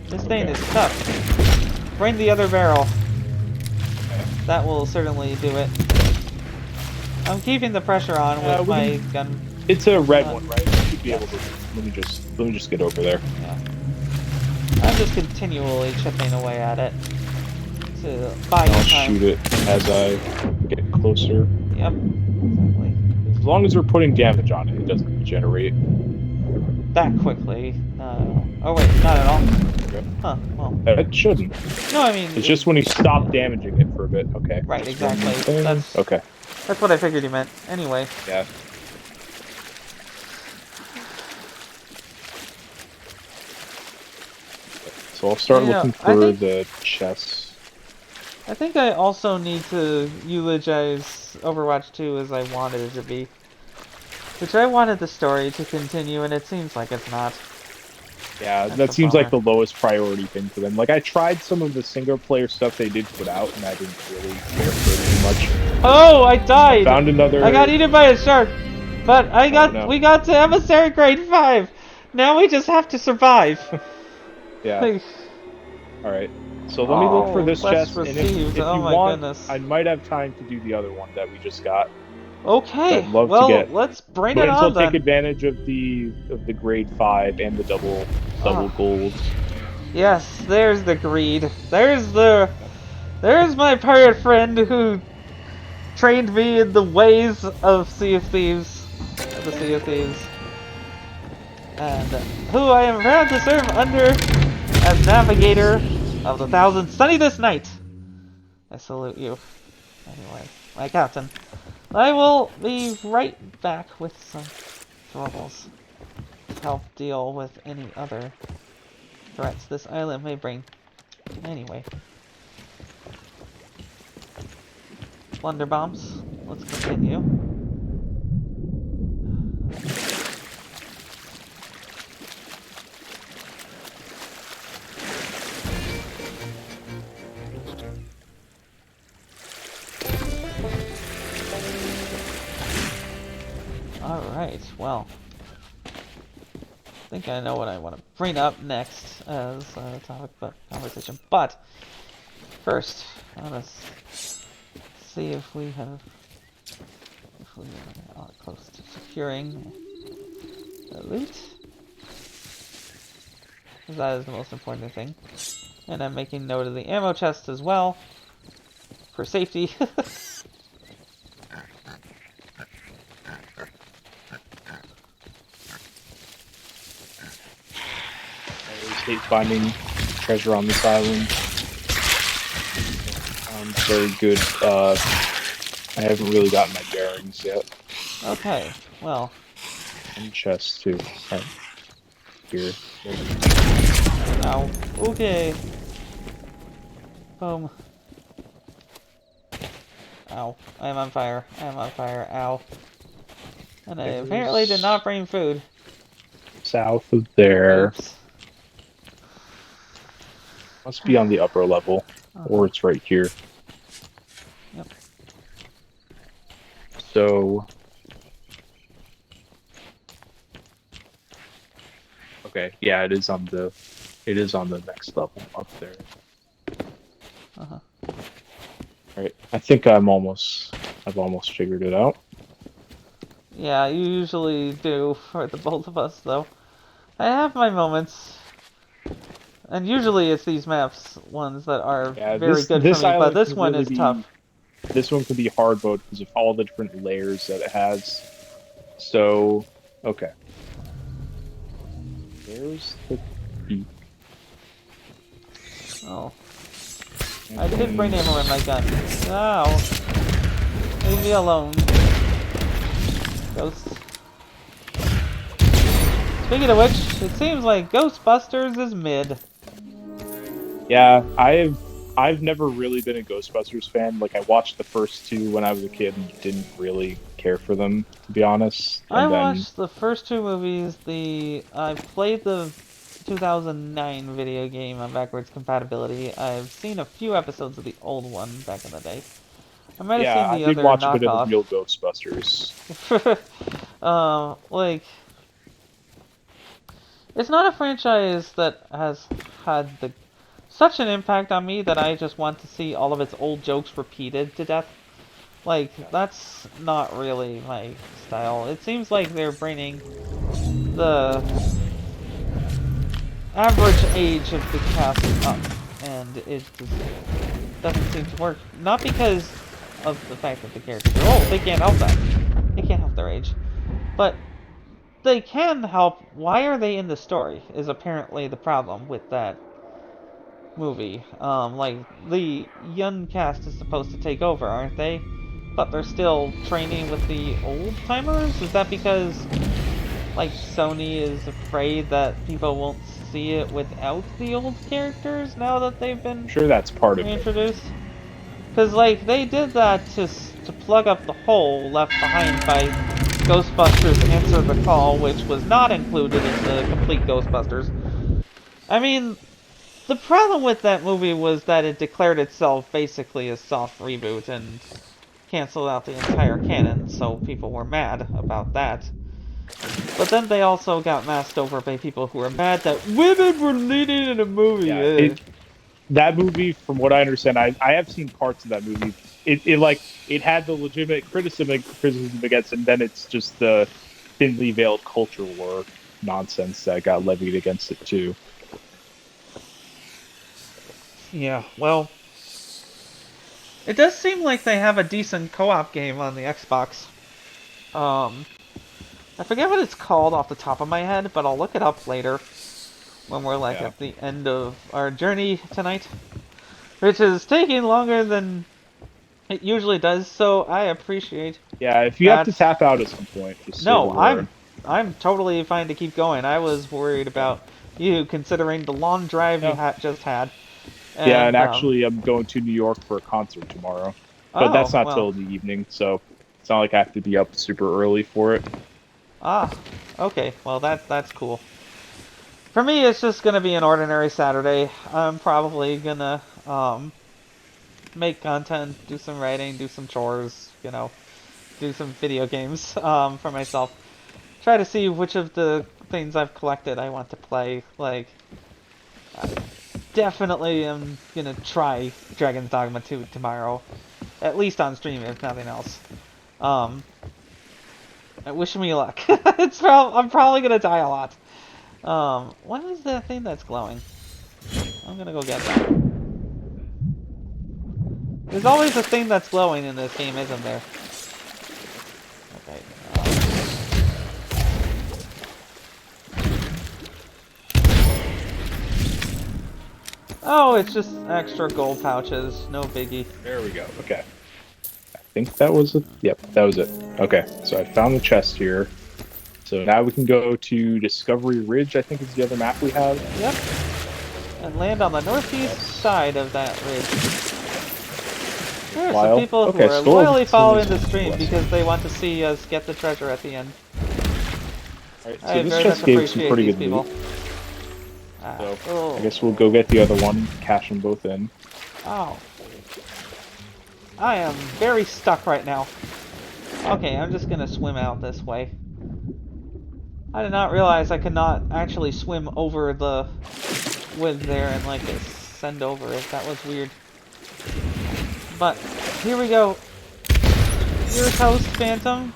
This thing Okay. is tough. Bring the other barrel. That will certainly do it. I'm keeping the pressure on with my gun. It's a red one, right? You should be yes. able to. Let me just get over there. Yeah. I'm just continually chipping away at it to buy I'll time. shoot it as I get closer. Yep. Exactly. As long as we're putting damage on it, it doesn't regenerate. That quickly. Oh wait, not at all. Okay. Huh. Well. It shouldn't. No, I mean. It's just when you stop damaging it for a bit. Okay. Right. Just one Exactly. thing. That's Okay. what I figured you meant. Anyway. Yeah. So I'll start looking for the chests. I think I also need to eulogize Overwatch 2 as I wanted it to be. Which I wanted the story to continue, and it seems like it's not. Yeah, That's that a seems like the bummer. lowest priority thing for them. Like, I tried some of the single player stuff they did put out, and I didn't really care for it too much. Oh, I died! Found another. I got eaten by a shark! But No. we got to Emissary Grade 5! Now we just have to survive! Yeah. Alright. So let me look for this chest, and if you want, goodness. I might have time to do the other one that we just got. Okay, I'd love to well, get. let's bring Might it as well on take then. advantage of the grade 5 and the double gold. Yes, there's the greed. There's my pirate friend who trained me in the ways of Sea of Thieves, of the Sea of Thieves, and who I am proud to serve under as navigator of the Thousand Sunny this night. I salute you. Anyway, my captain. I will be right back with some thralls to help deal with any other threats this island may bring. Anyway. Plunder bombs. Let's continue. Alright, well. I think I know what I want to bring up next as a topic of conversation. But, first, let us see if we are close to securing the loot. Because that is the most important thing. And I'm making note of the ammo chest as well. For safety. I always hate finding treasure on this island. Very good. I haven't really gotten my bearings yet. Okay, well. And chests too. Right. Here. Ow. Okay. Boom. Ow. I am on fire. I am on fire. Ow. And I apparently did not bring food. South of there. Oops. Must be on the upper level. Or it's right here. Yep. So... Okay, yeah, it is on the next level up there. Right. I think I've almost figured it out. Yeah, you usually do for the both of us, though. I have my moments. And usually it's these maps ones that are Yeah, very this good for this me, but island this can one really is be tough. this one can be hard mode because of all the different layers that it has. So, okay, there's the peak, Oh, I and did bring then ammo in my gun. Ow. Leave me alone. Ghost. Speaking of which, it seems like Ghostbusters is mid. yeah, I've never really been a Ghostbusters fan. Like I watched the first two when I was a kid and didn't really care for them, to be honest. I And then watched the first two movies. I played the 2009 video game on backwards compatibility. I've seen a few episodes of the old one back in the day. I might have yeah, seen I the did other watch a bit of the knockoff. real Ghostbusters. Like, it's not a franchise that has had such an impact on me that I just want to see all of its old jokes repeated to death. Like, Yeah, that's not really my style. It seems like they're bringing the average age of the cast up, and it just doesn't seem to work. Not because of the fact that the characters are old, they can't help that. They can't help their age. But they can help. Why are they in the story? Is apparently the problem with that movie. Like the young cast is supposed to take over, aren't they? But they're still training with the old timers. Is that because like Sony is afraid that people won't see it without the old characters now that they've I'm been sure that's part of it. reintroduced? Because like they did that to plug up the hole left behind by Ghostbusters Answer the Call, which was not included in the complete Ghostbusters. I mean, the problem with that movie was that it declared itself basically a soft reboot and canceled out the entire canon, so people were mad about that. But then they also got masked over by people who were mad that women were leading in a movie. Yeah, Ugh. it that movie, from what I understand, I have seen parts of that movie. It like it had the legitimate criticism against it, and then it's just the thinly veiled culture war nonsense that got levied against it too. Yeah, well, it does seem like they have a decent co-op game on the Xbox. Um, I forget what it's called off the top of my head, but I'll look it up later when we're like Yeah. at the end of our journey tonight, which is taking longer than it usually does. So I appreciate Yeah, if you have to that. tap out at some point, just say the No, word. I'm totally fine to keep going. I was worried Okay. about you considering the long drive you No. just had, Yeah, and and actually, I'm going to New York for a concert tomorrow, but that's oh not well, till the evening, so it's not like I have to be up super early for it. ah, okay, well that's cool. For me, it's just gonna be an ordinary Saturday. I'm probably gonna make content, do some writing, do some chores, do some video games for myself. Try to see which of the things I've collected I want to play. Like, I definitely am gonna try Dragon's Dogma 2 tomorrow, at least on stream if nothing else. Um, wish me luck. I'm probably gonna die a lot. What is that thing that's glowing? I'm gonna go get that. There's always a thing that's glowing in this game, isn't there? Okay. Oh, it's just extra gold pouches. No biggie. There we go. Okay. I think that was it. Yep, that was it. Okay, so I found the chest here. So now we can go to Discovery Ridge, I think is the other map we have. Yep. And land on the northeast Yes. side of that ridge. There are some While. people who Okay, are Storm loyally following the is stream blessed. because they want to see us get the treasure at the end. Alright, so I this very much chest gave some appreciate pretty these good people. loot. Ah, So oh. I guess we'll go get the other one, cash them both in. Oh. I am very stuck right now. Okay, I'm just gonna swim out this way. I did not realize I could not actually swim over the wood there and like send over it. That was weird. But here we go. Your toast, Phantom.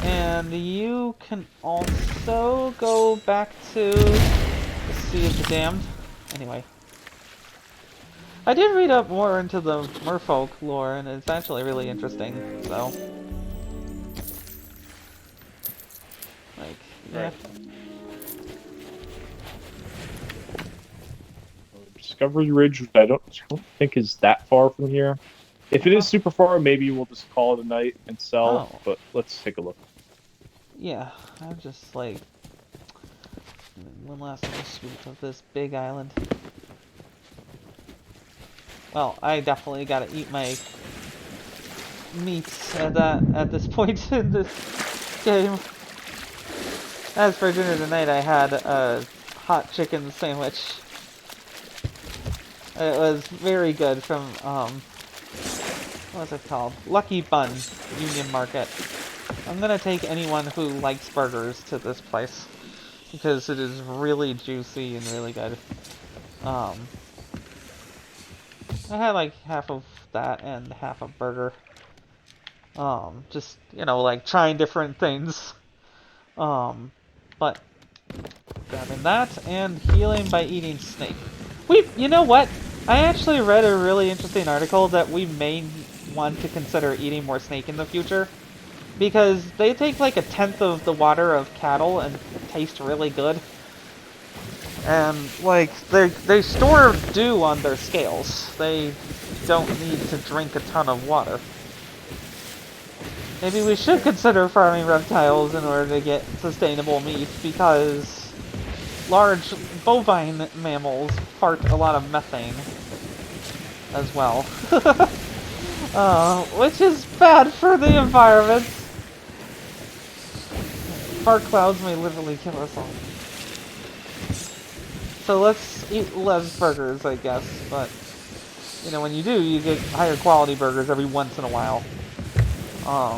And And you can also go back to the Sea of the Damned. Anyway. I did read up more into the merfolk lore, and it's actually really interesting, so... Like, yeah. Right. Discovery Ridge, I don't think is that far from here. If it is super far, maybe we'll just call it a night and sell, Oh. but let's take a look. Yeah, I'm just like... One last little sweep of this big island. Well, I definitely gotta eat my meats at this point in this game. As for dinner tonight, I had a hot chicken sandwich. It was very good from, what's it called? Lucky Bun, Union Market. I'm gonna take anyone who likes burgers to this place, because it is really juicy and really good. I had like half of that and half a burger. Just, you know, like trying different things. But grabbing that and healing by eating snake. You know what? I actually read a really interesting article that we may want to consider eating more snake in the future. Because they take like 1/10 of the water of cattle and taste really good. And like they store dew on their scales. They don't need to drink a ton of water. Maybe we should consider farming reptiles in order to get sustainable meat, because large bovine mammals fart a lot of methane as well. Which is bad for the environment. Fart clouds may literally kill us all. So let's eat less burgers, I guess, but, you know, when you do, you get higher quality burgers every once in a while. I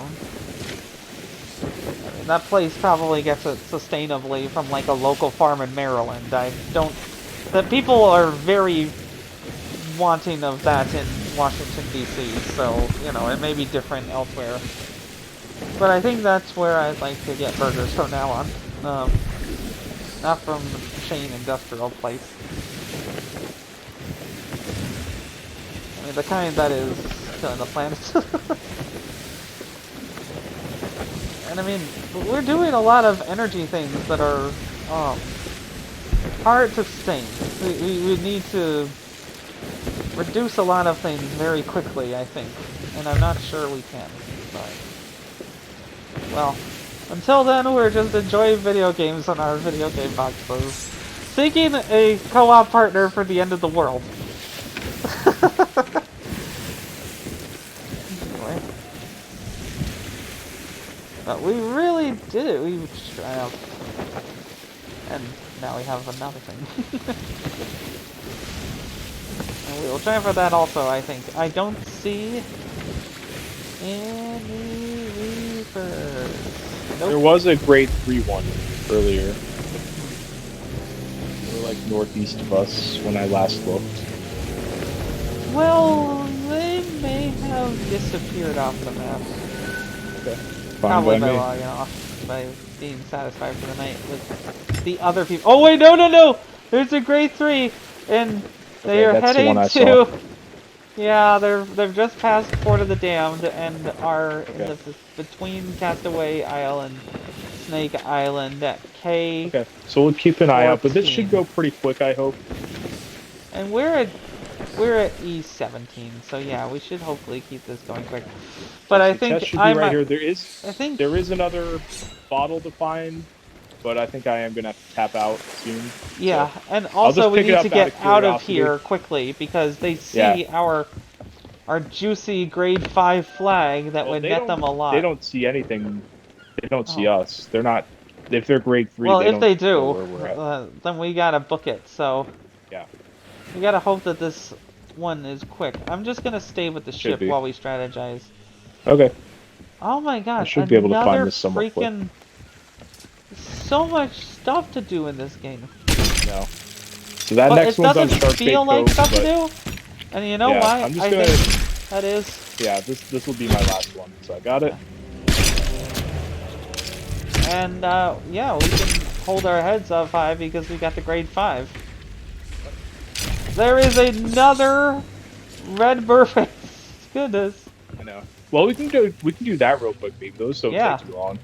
mean, that place probably gets it sustainably from, like, a local farm in Maryland. That people are very wanting of that in Washington, D.C., so, you know, it may be different elsewhere. But I think that's where I'd like to get burgers from now on. Not from the chain industrial place. I mean, the kind that is killing the planet. And I mean, we're doing a lot of energy things that are hard to sustain. We need to reduce a lot of things very quickly, I think. And I'm not sure we can. But, well, until then, we're just enjoying video games on our video game boxes. Seeking a co-op partner for the end of the world. Anyway. But we really did it. We triumphed. And now we have another thing. And we will try for that also, I think. I don't see any reapers. Nope. There was a grade 3 one earlier. They were like northeast of us when I last looked. Well, they may have disappeared off the map. Okay. Probably by logging off, by being satisfied for the night with the other people. Oh wait, no! There's a grade 3, and they are heading to. Yeah, they've just passed Port of the Damned and are in the between Castaway Isle and Snake Island at K. Okay, so we'll keep an eye out, but this 14. should go pretty quick, I hope. And we're at E17, so yeah, we should hopefully keep this going quick. But I think should be right here. There is another bottle to find, but I think I am gonna have to tap out soon. Yeah, so and also we need to get out of here quickly because they see our juicy grade 5 flag that would net them a lot. They don't see anything. They don't see us. They're not. If they're grade 3, well, they if they know do, where we're at. then we gotta book it. So yeah, we gotta hope that this one is quick. I'm just gonna stay with the ship while we strategize. Okay. Oh my gosh! I should be able to find this somewhat quick. So much stuff to do in this game. No. So that next one's on Shark Bait Cove. It doesn't feel like stuff to do. And you know why? I'm just gonna. That is. Yeah, this will be my last one. So I got it. and yeah, we can hold our heads up high because we got the grade 5. There is another red mermaid. Goodness. I know. Well, we can do that real quick, maybe. Those don't Yeah. take too long.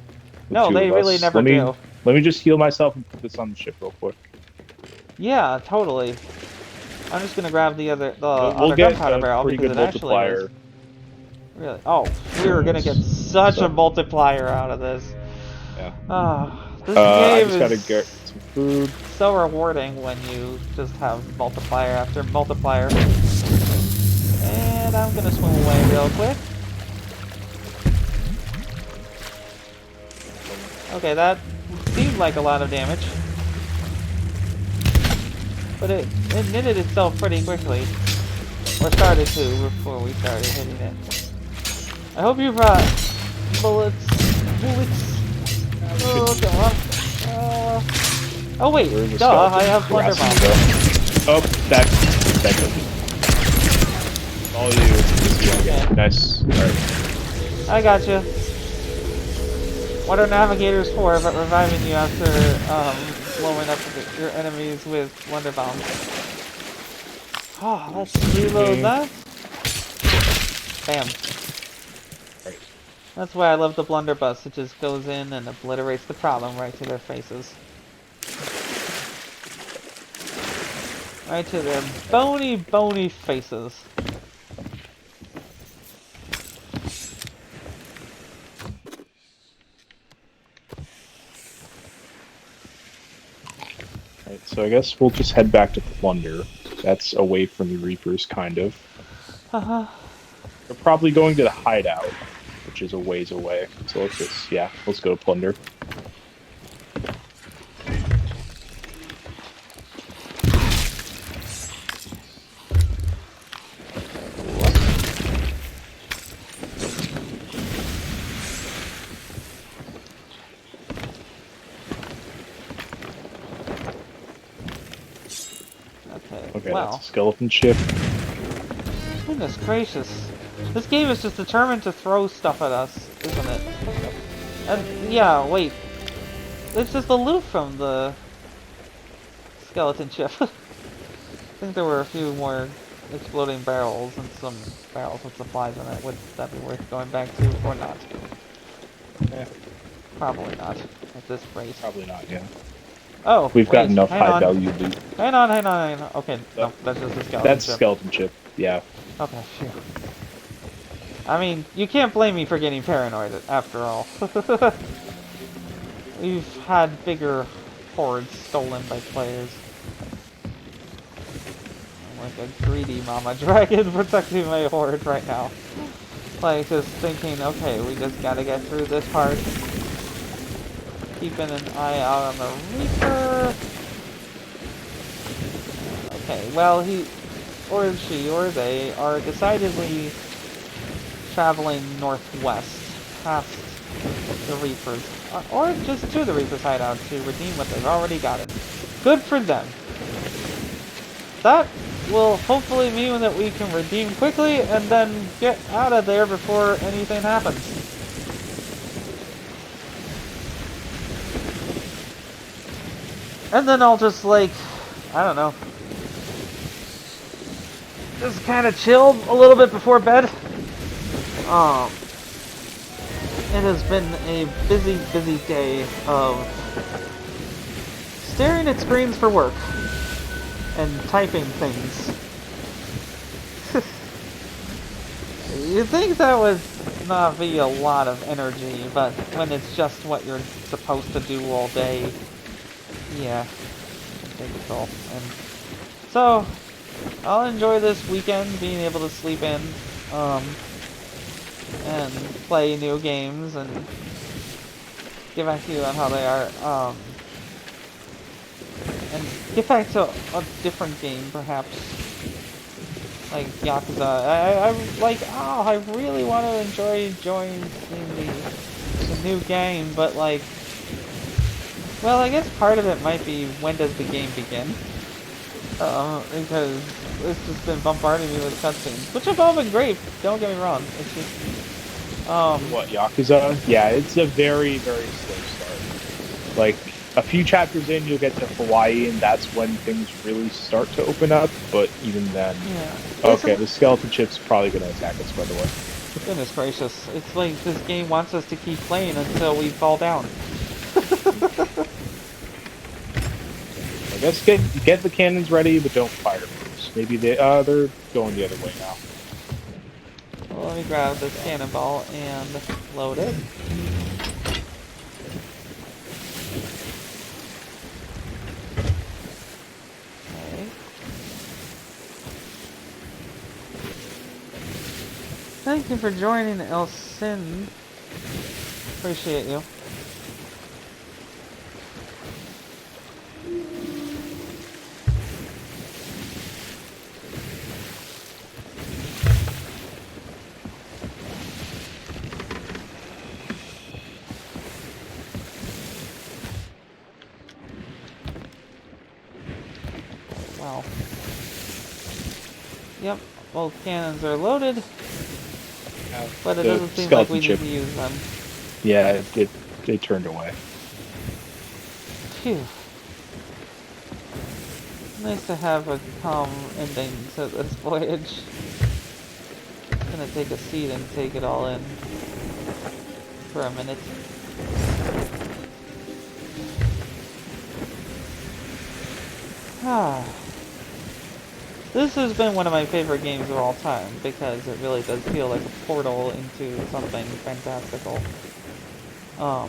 The No, two they of really us. never do. Let me just heal myself and put this on the ship real quick. Yeah, totally. I'm just gonna grab the We'll other get gunpowder a barrel pretty because good it actually was multiplier. really. Oh, we were gonna get such a So multiplier out of this. yeah. Oh, this I game just gotta get is some food. so rewarding when you just have multiplier after multiplier. And I'm gonna swim away real quick. Okay, that seemed like a lot of damage. But it knitted itself pretty quickly. Or started to before we started hitting it. I hope you brought bullets. Bullets. Oh, come on. Oh wait, duh, I have Plunder Bomb. Oh, that does it. All you. Okay. Nice. Alright. I gotcha. What are navigators for but reviving you after blowing up your enemies with Wonder Bomb? Oh, let's reload that. Bam. Right. That's why I love the blunderbuss. It just goes in and obliterates the problem right to their faces. Right to their bony, bony faces. Right, so I guess we'll just head back to Plunder. That's away from the Reapers, kind of. Uh-huh. We're probably going to the hideout, which is a ways away. So let's go to Plunder. Okay, Wow. that's a skeleton ship. Goodness gracious. This game is just determined to throw stuff at us, isn't it? And, yeah, wait. It's just the loot from the skeleton ship. I think there were a few more exploding barrels and some barrels with supplies in it. Would that be worth going back to or not? Yeah. Probably not, at this rate. Probably not, yeah. Oh, We've got wait, enough hang high on. value loot. Hang on. Okay, no, that's just a skeleton That's ship. skeleton ship, yeah. Okay, phew. I mean, you can't blame me for getting paranoid, after all. We've had bigger hoards stolen by players. I'm like a greedy mama dragon protecting my horde right now. Like, just thinking, okay, we just gotta get through this part. Keeping an eye out on the Reaper. Okay, well, he, or she, or they are decidedly traveling northwest, past the Reapers, or just to the Reapers hideout to redeem what they've already gotten. Good for them. That will hopefully mean that we can redeem quickly and then get out of there before anything happens. And then I'll just, like, I don't know, just kind of chill a little bit before bed. It has been a busy, busy day of staring at screens for work and typing things. You'd think that would not be a lot of energy, but when it's just what you're supposed to do all day, yeah, it takes a toll. And so, I'll enjoy this weekend being able to sleep in, and play new games and get back to you on how they are, and get back to a different game, perhaps, like Yakuza. I'm like, oh, I really want to enjoy the new game, but like, well, I guess part of it might be when does the game begin? Because it's just been bombarding me with cutscenes, which have all been great, don't get me wrong. It's just, What, Yakuza? Yeah, it's a very, very slow start. Like a few chapters in, you'll get to Hawaii, and that's when things really start to open up. But even then, Yeah. okay, the skeleton ship's probably going to attack us. By the way, Goodness gracious. It's like this game wants us to keep playing until we fall down. I guess get the cannons ready, but don't fire first. Maybe they're going the other way now. Well, let me grab this cannonball and load it. Okay. Thank you for joining, Elsin. Appreciate you. Wow. Yep, both cannons are loaded, but it doesn't seem like we need to use them. Yeah, it turned away. Phew. Nice to have a calm ending to this voyage. I'm gonna take a seat and take it all in for a minute. Ah. This has been one of my favorite games of all time because it really does feel like a portal into something fantastical. I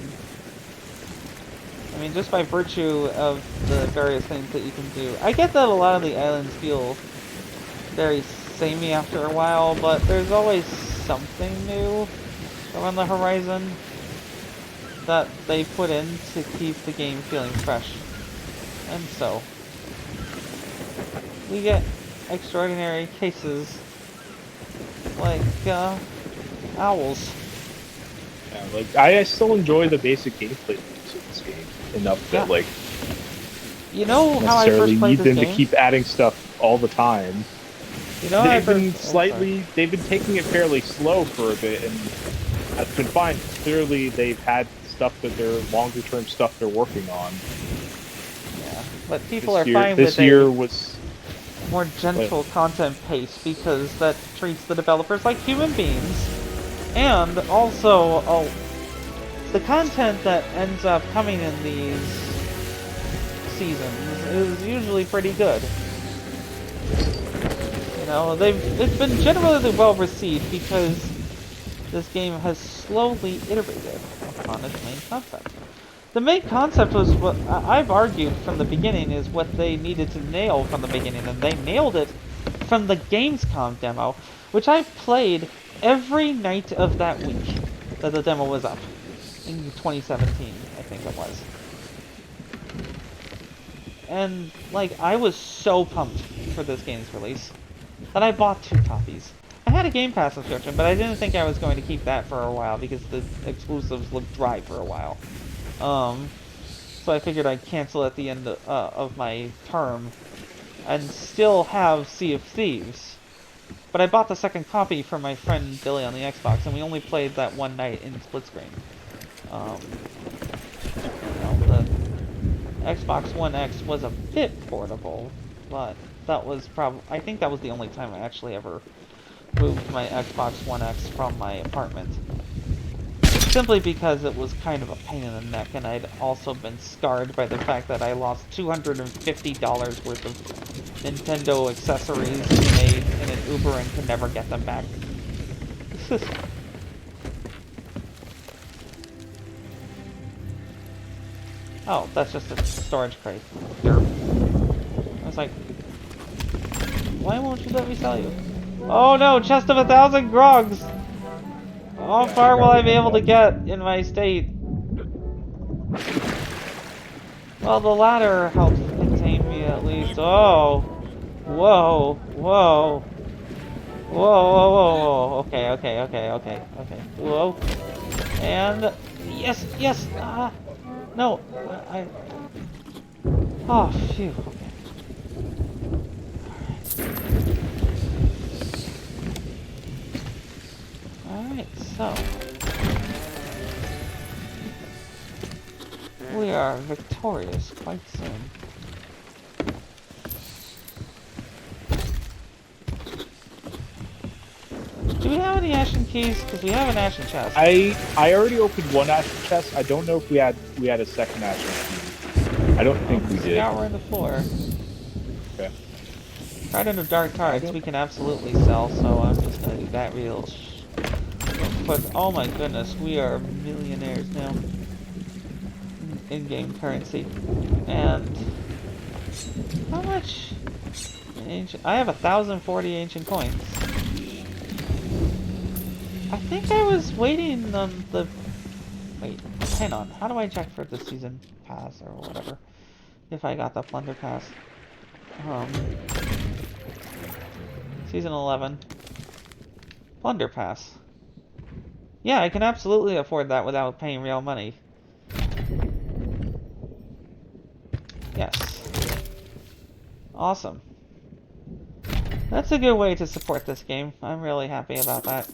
mean, just by virtue of the various things that you can do. I get that a lot of the islands feel very samey after a while, but there's always something new on the horizon that they put in to keep the game feeling fresh. And so, we get extraordinary cases like owls. Yeah, like I still enjoy the basic gameplay of this game enough that like you know how I first played this game? need them to keep adding stuff all the time. You know, they've been taking it fairly slow for a bit, and that's been fine. Clearly, they've had stuff that they're longer term stuff they're working on. Yeah, but people are fine with a more gentle content pace because that treats the developers like human beings, and also the content that ends up coming in these seasons is usually pretty good. You know, it's been generally well received because this game has slowly iterated upon its main concept. The main concept was what I've argued from the beginning is what they needed to nail from the beginning, and they nailed it from the Gamescom demo, which I played every night of that week that the demo was up in 2017, I think it was. And like, I was so pumped for this game's release that I bought 2 copies. I had a Game Pass subscription, but I didn't think I was going to keep that for a while because the exclusives looked dry for a while. So I figured I'd cancel at the end of my term and still have Sea of Thieves. But I bought the second copy for my friend Billy on the Xbox, and we only played that one night in split screen. You know, the Xbox One X was a bit portable, but that was I think that was the only time I actually ever moved my Xbox One X from my apartment. Simply because it was kind of a pain in the neck, and I'd also been scarred by the fact that I lost $250 worth of Nintendo accessories made in an Uber and could never get them back. Oh, that's just a storage crate. Derp. I was like, why won't you let me sell you? Oh no, chest of 1,000 grogs! How far will I be able to get in my state? Well, the ladder helps contain me at least. Oh! Whoa! Whoa! Whoa, whoa, whoa, whoa. Okay. Whoa. And... Yes! Yes! Ah! No! Oh, phew. Okay. Alright, so... we are victorious quite soon. Do we have any ashen keys? Because we have an ashen chest. I already opened one ashen chest. I don't know if we had a second ashen key. I don't think we did. Scour the floor. Okay. Right under dark cards, we can absolutely sell, so I'm just gonna do that real quick. Oh my goodness, we are millionaires now. In-game currency. And how much ancient? I have 1,040 ancient coins. I think I was waiting on the... Wait, hang on. How do I check for the season pass or whatever? If I got the plunder pass. Season 11. Plunder pass. Yeah, I can absolutely afford that without paying real money. Yes. Awesome. That's a good way to support this game. I'm really happy about that.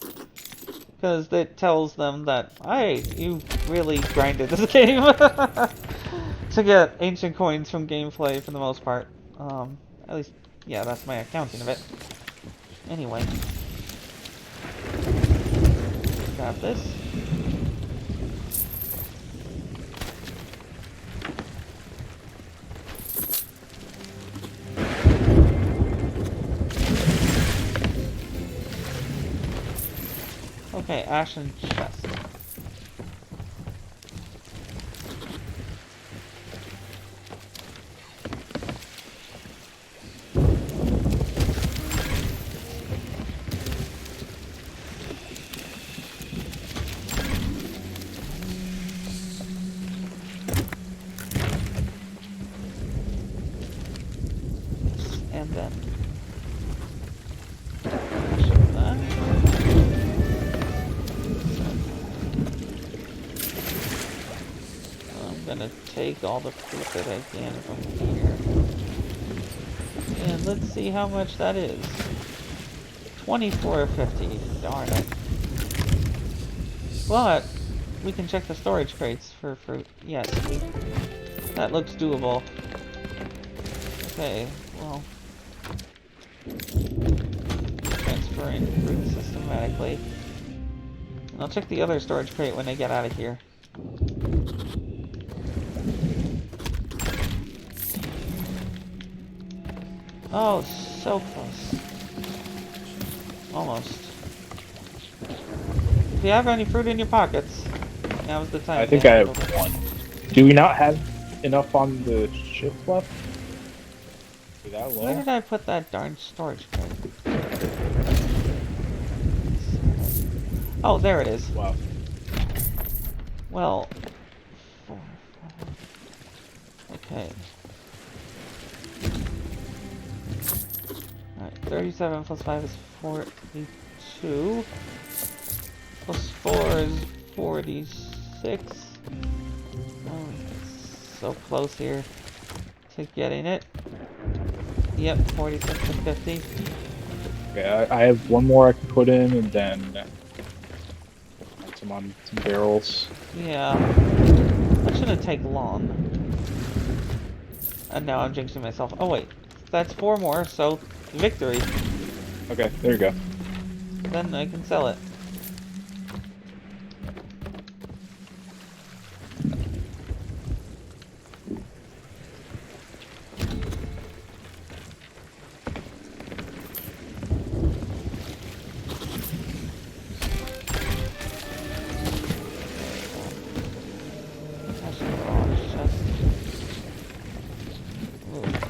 Because it tells them that, hey, you really grinded this game to get ancient coins from gameplay for the most part. At least, yeah, that's my accounting of it. Anyway. Grab this. Okay, ashen chest. And then ashen that. I'm gonna take all the fruit that I can from here. And let's see how much that is. 24.50. Darn it. But we can check the storage crates for fruit. Yes, that looks doable. Okay, well, transferring fruit systematically. And I'll check the other storage crate when I get out of here. Oh, so close. Almost. If you have any fruit in your pockets, now's the time. I think I have one. Do we not have enough on the ship left? Is that low? Where did I put that darn storage crate? Oh, there it is. Wow. Well, okay. Alright, 37 plus 5 is 42. Plus 4 is 46. Oh, so close here to getting it. Yep, 46 to 50. Okay, I have one more I can put in, and then add some on some barrels. Yeah, that shouldn't take long. And now I'm jinxing myself. Oh wait, that's 4 more, so victory. Okay, there you go. Then I can sell it.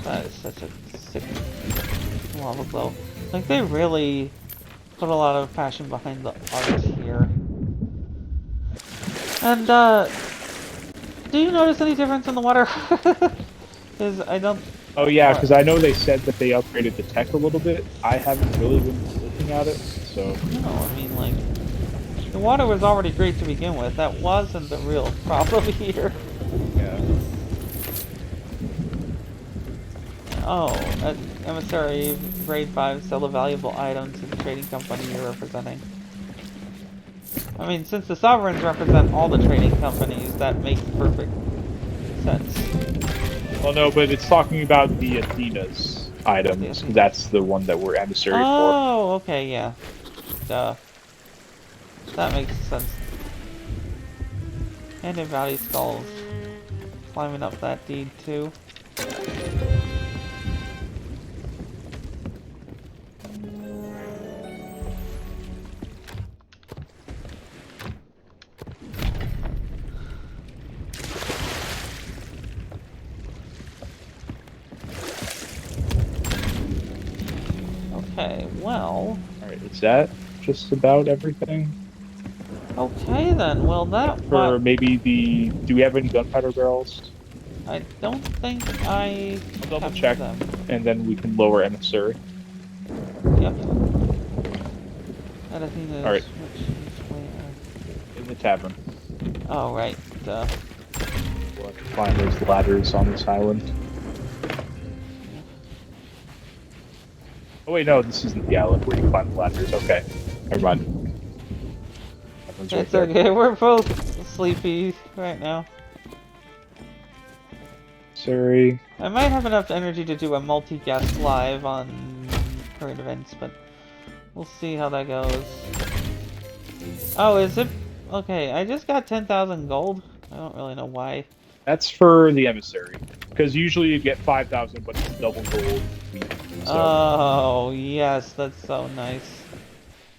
That is such a sick lava glow. Like, they really put a lot of passion behind the art here. And, do you notice any difference in the water? Because I don't... Oh yeah, because I know they said that they upgraded the tech a little bit. I haven't really been looking at it, so... No, I mean, like... The water was already great to begin with. That wasn't the real problem here. Yeah. Oh, emissary, grade 5, sell the valuable items to the trading company you're representing. I mean, since the sovereigns represent all the trading companies, that makes perfect sense. Well, no, but it's talking about the Athena's items. Athena. That's the one that we're emissary for. Oh, okay, yeah. Duh. That makes sense. And in Valley Skulls. Climbing up that deed, too. Okay, well... Alright, is that just about everything? Okay then, well that Or maybe the... Do we have any gunpowder barrels? I don't think I I'll double have check, them. and then we can lower emissary. Yep. And I think there's Alright. which way In the tavern. Oh right, duh. We'll have to find those ladders on this island. Oh wait, no, this isn't the island where you climb the ladders. Okay, never mind. That one's right It's there. okay, we're both sleepy right now. Sorry. I might have enough energy to do a multi-guest live on current events, but we'll see how that goes. Oh, is it? Okay, I just got 10,000 gold. I don't really know why. That's for the emissary. Because usually you get 5,000, but it's double gold. So. Oh, yes, that's so nice.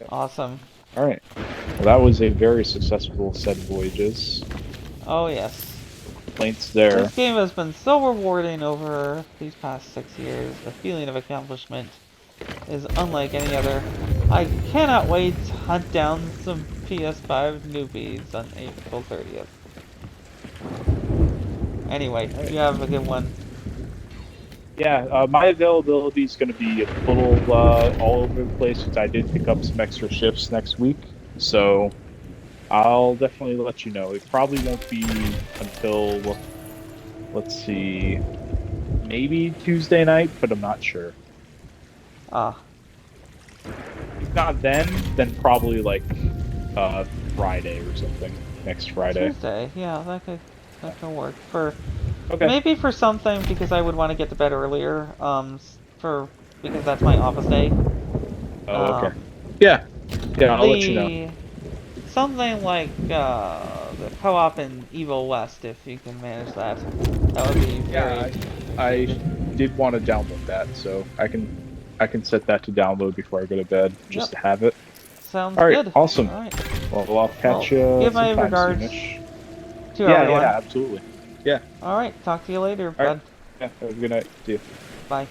Awesome. Alright. Well, that was a very successful set of voyages. Oh, yes. Complaints there. This game has been so rewarding over these past 6 years. The feeling of accomplishment is unlike any other. I cannot wait to hunt down some PS5 newbies on April 30th. Anyway, you have a good one. Yeah, my availability is going to be a little all over the place since I did pick up some extra shifts next week. So I'll definitely let you know. It probably won't be until, let's see, maybe Tuesday night, but I'm not sure. Ah. If not then probably like Friday or something. Next Friday. Tuesday, yeah, that could work. For Okay. maybe for something because I would want to get to bed earlier. Because that's my office day. Oh, okay. Yeah. Yeah, I'll let you know. Something like the co-op in Evil West, if you can manage that. That would be very. I did want to download that, so I can set that to download before I go to bed, just to have it. Sounds All right, good. awesome. All right. Well, I'll catch you. Give my sometime regards soonish. to Yeah, everyone. yeah, absolutely. Yeah. All right. Talk to you later, All bud. right. Yeah. Have a good night. See you. Bye.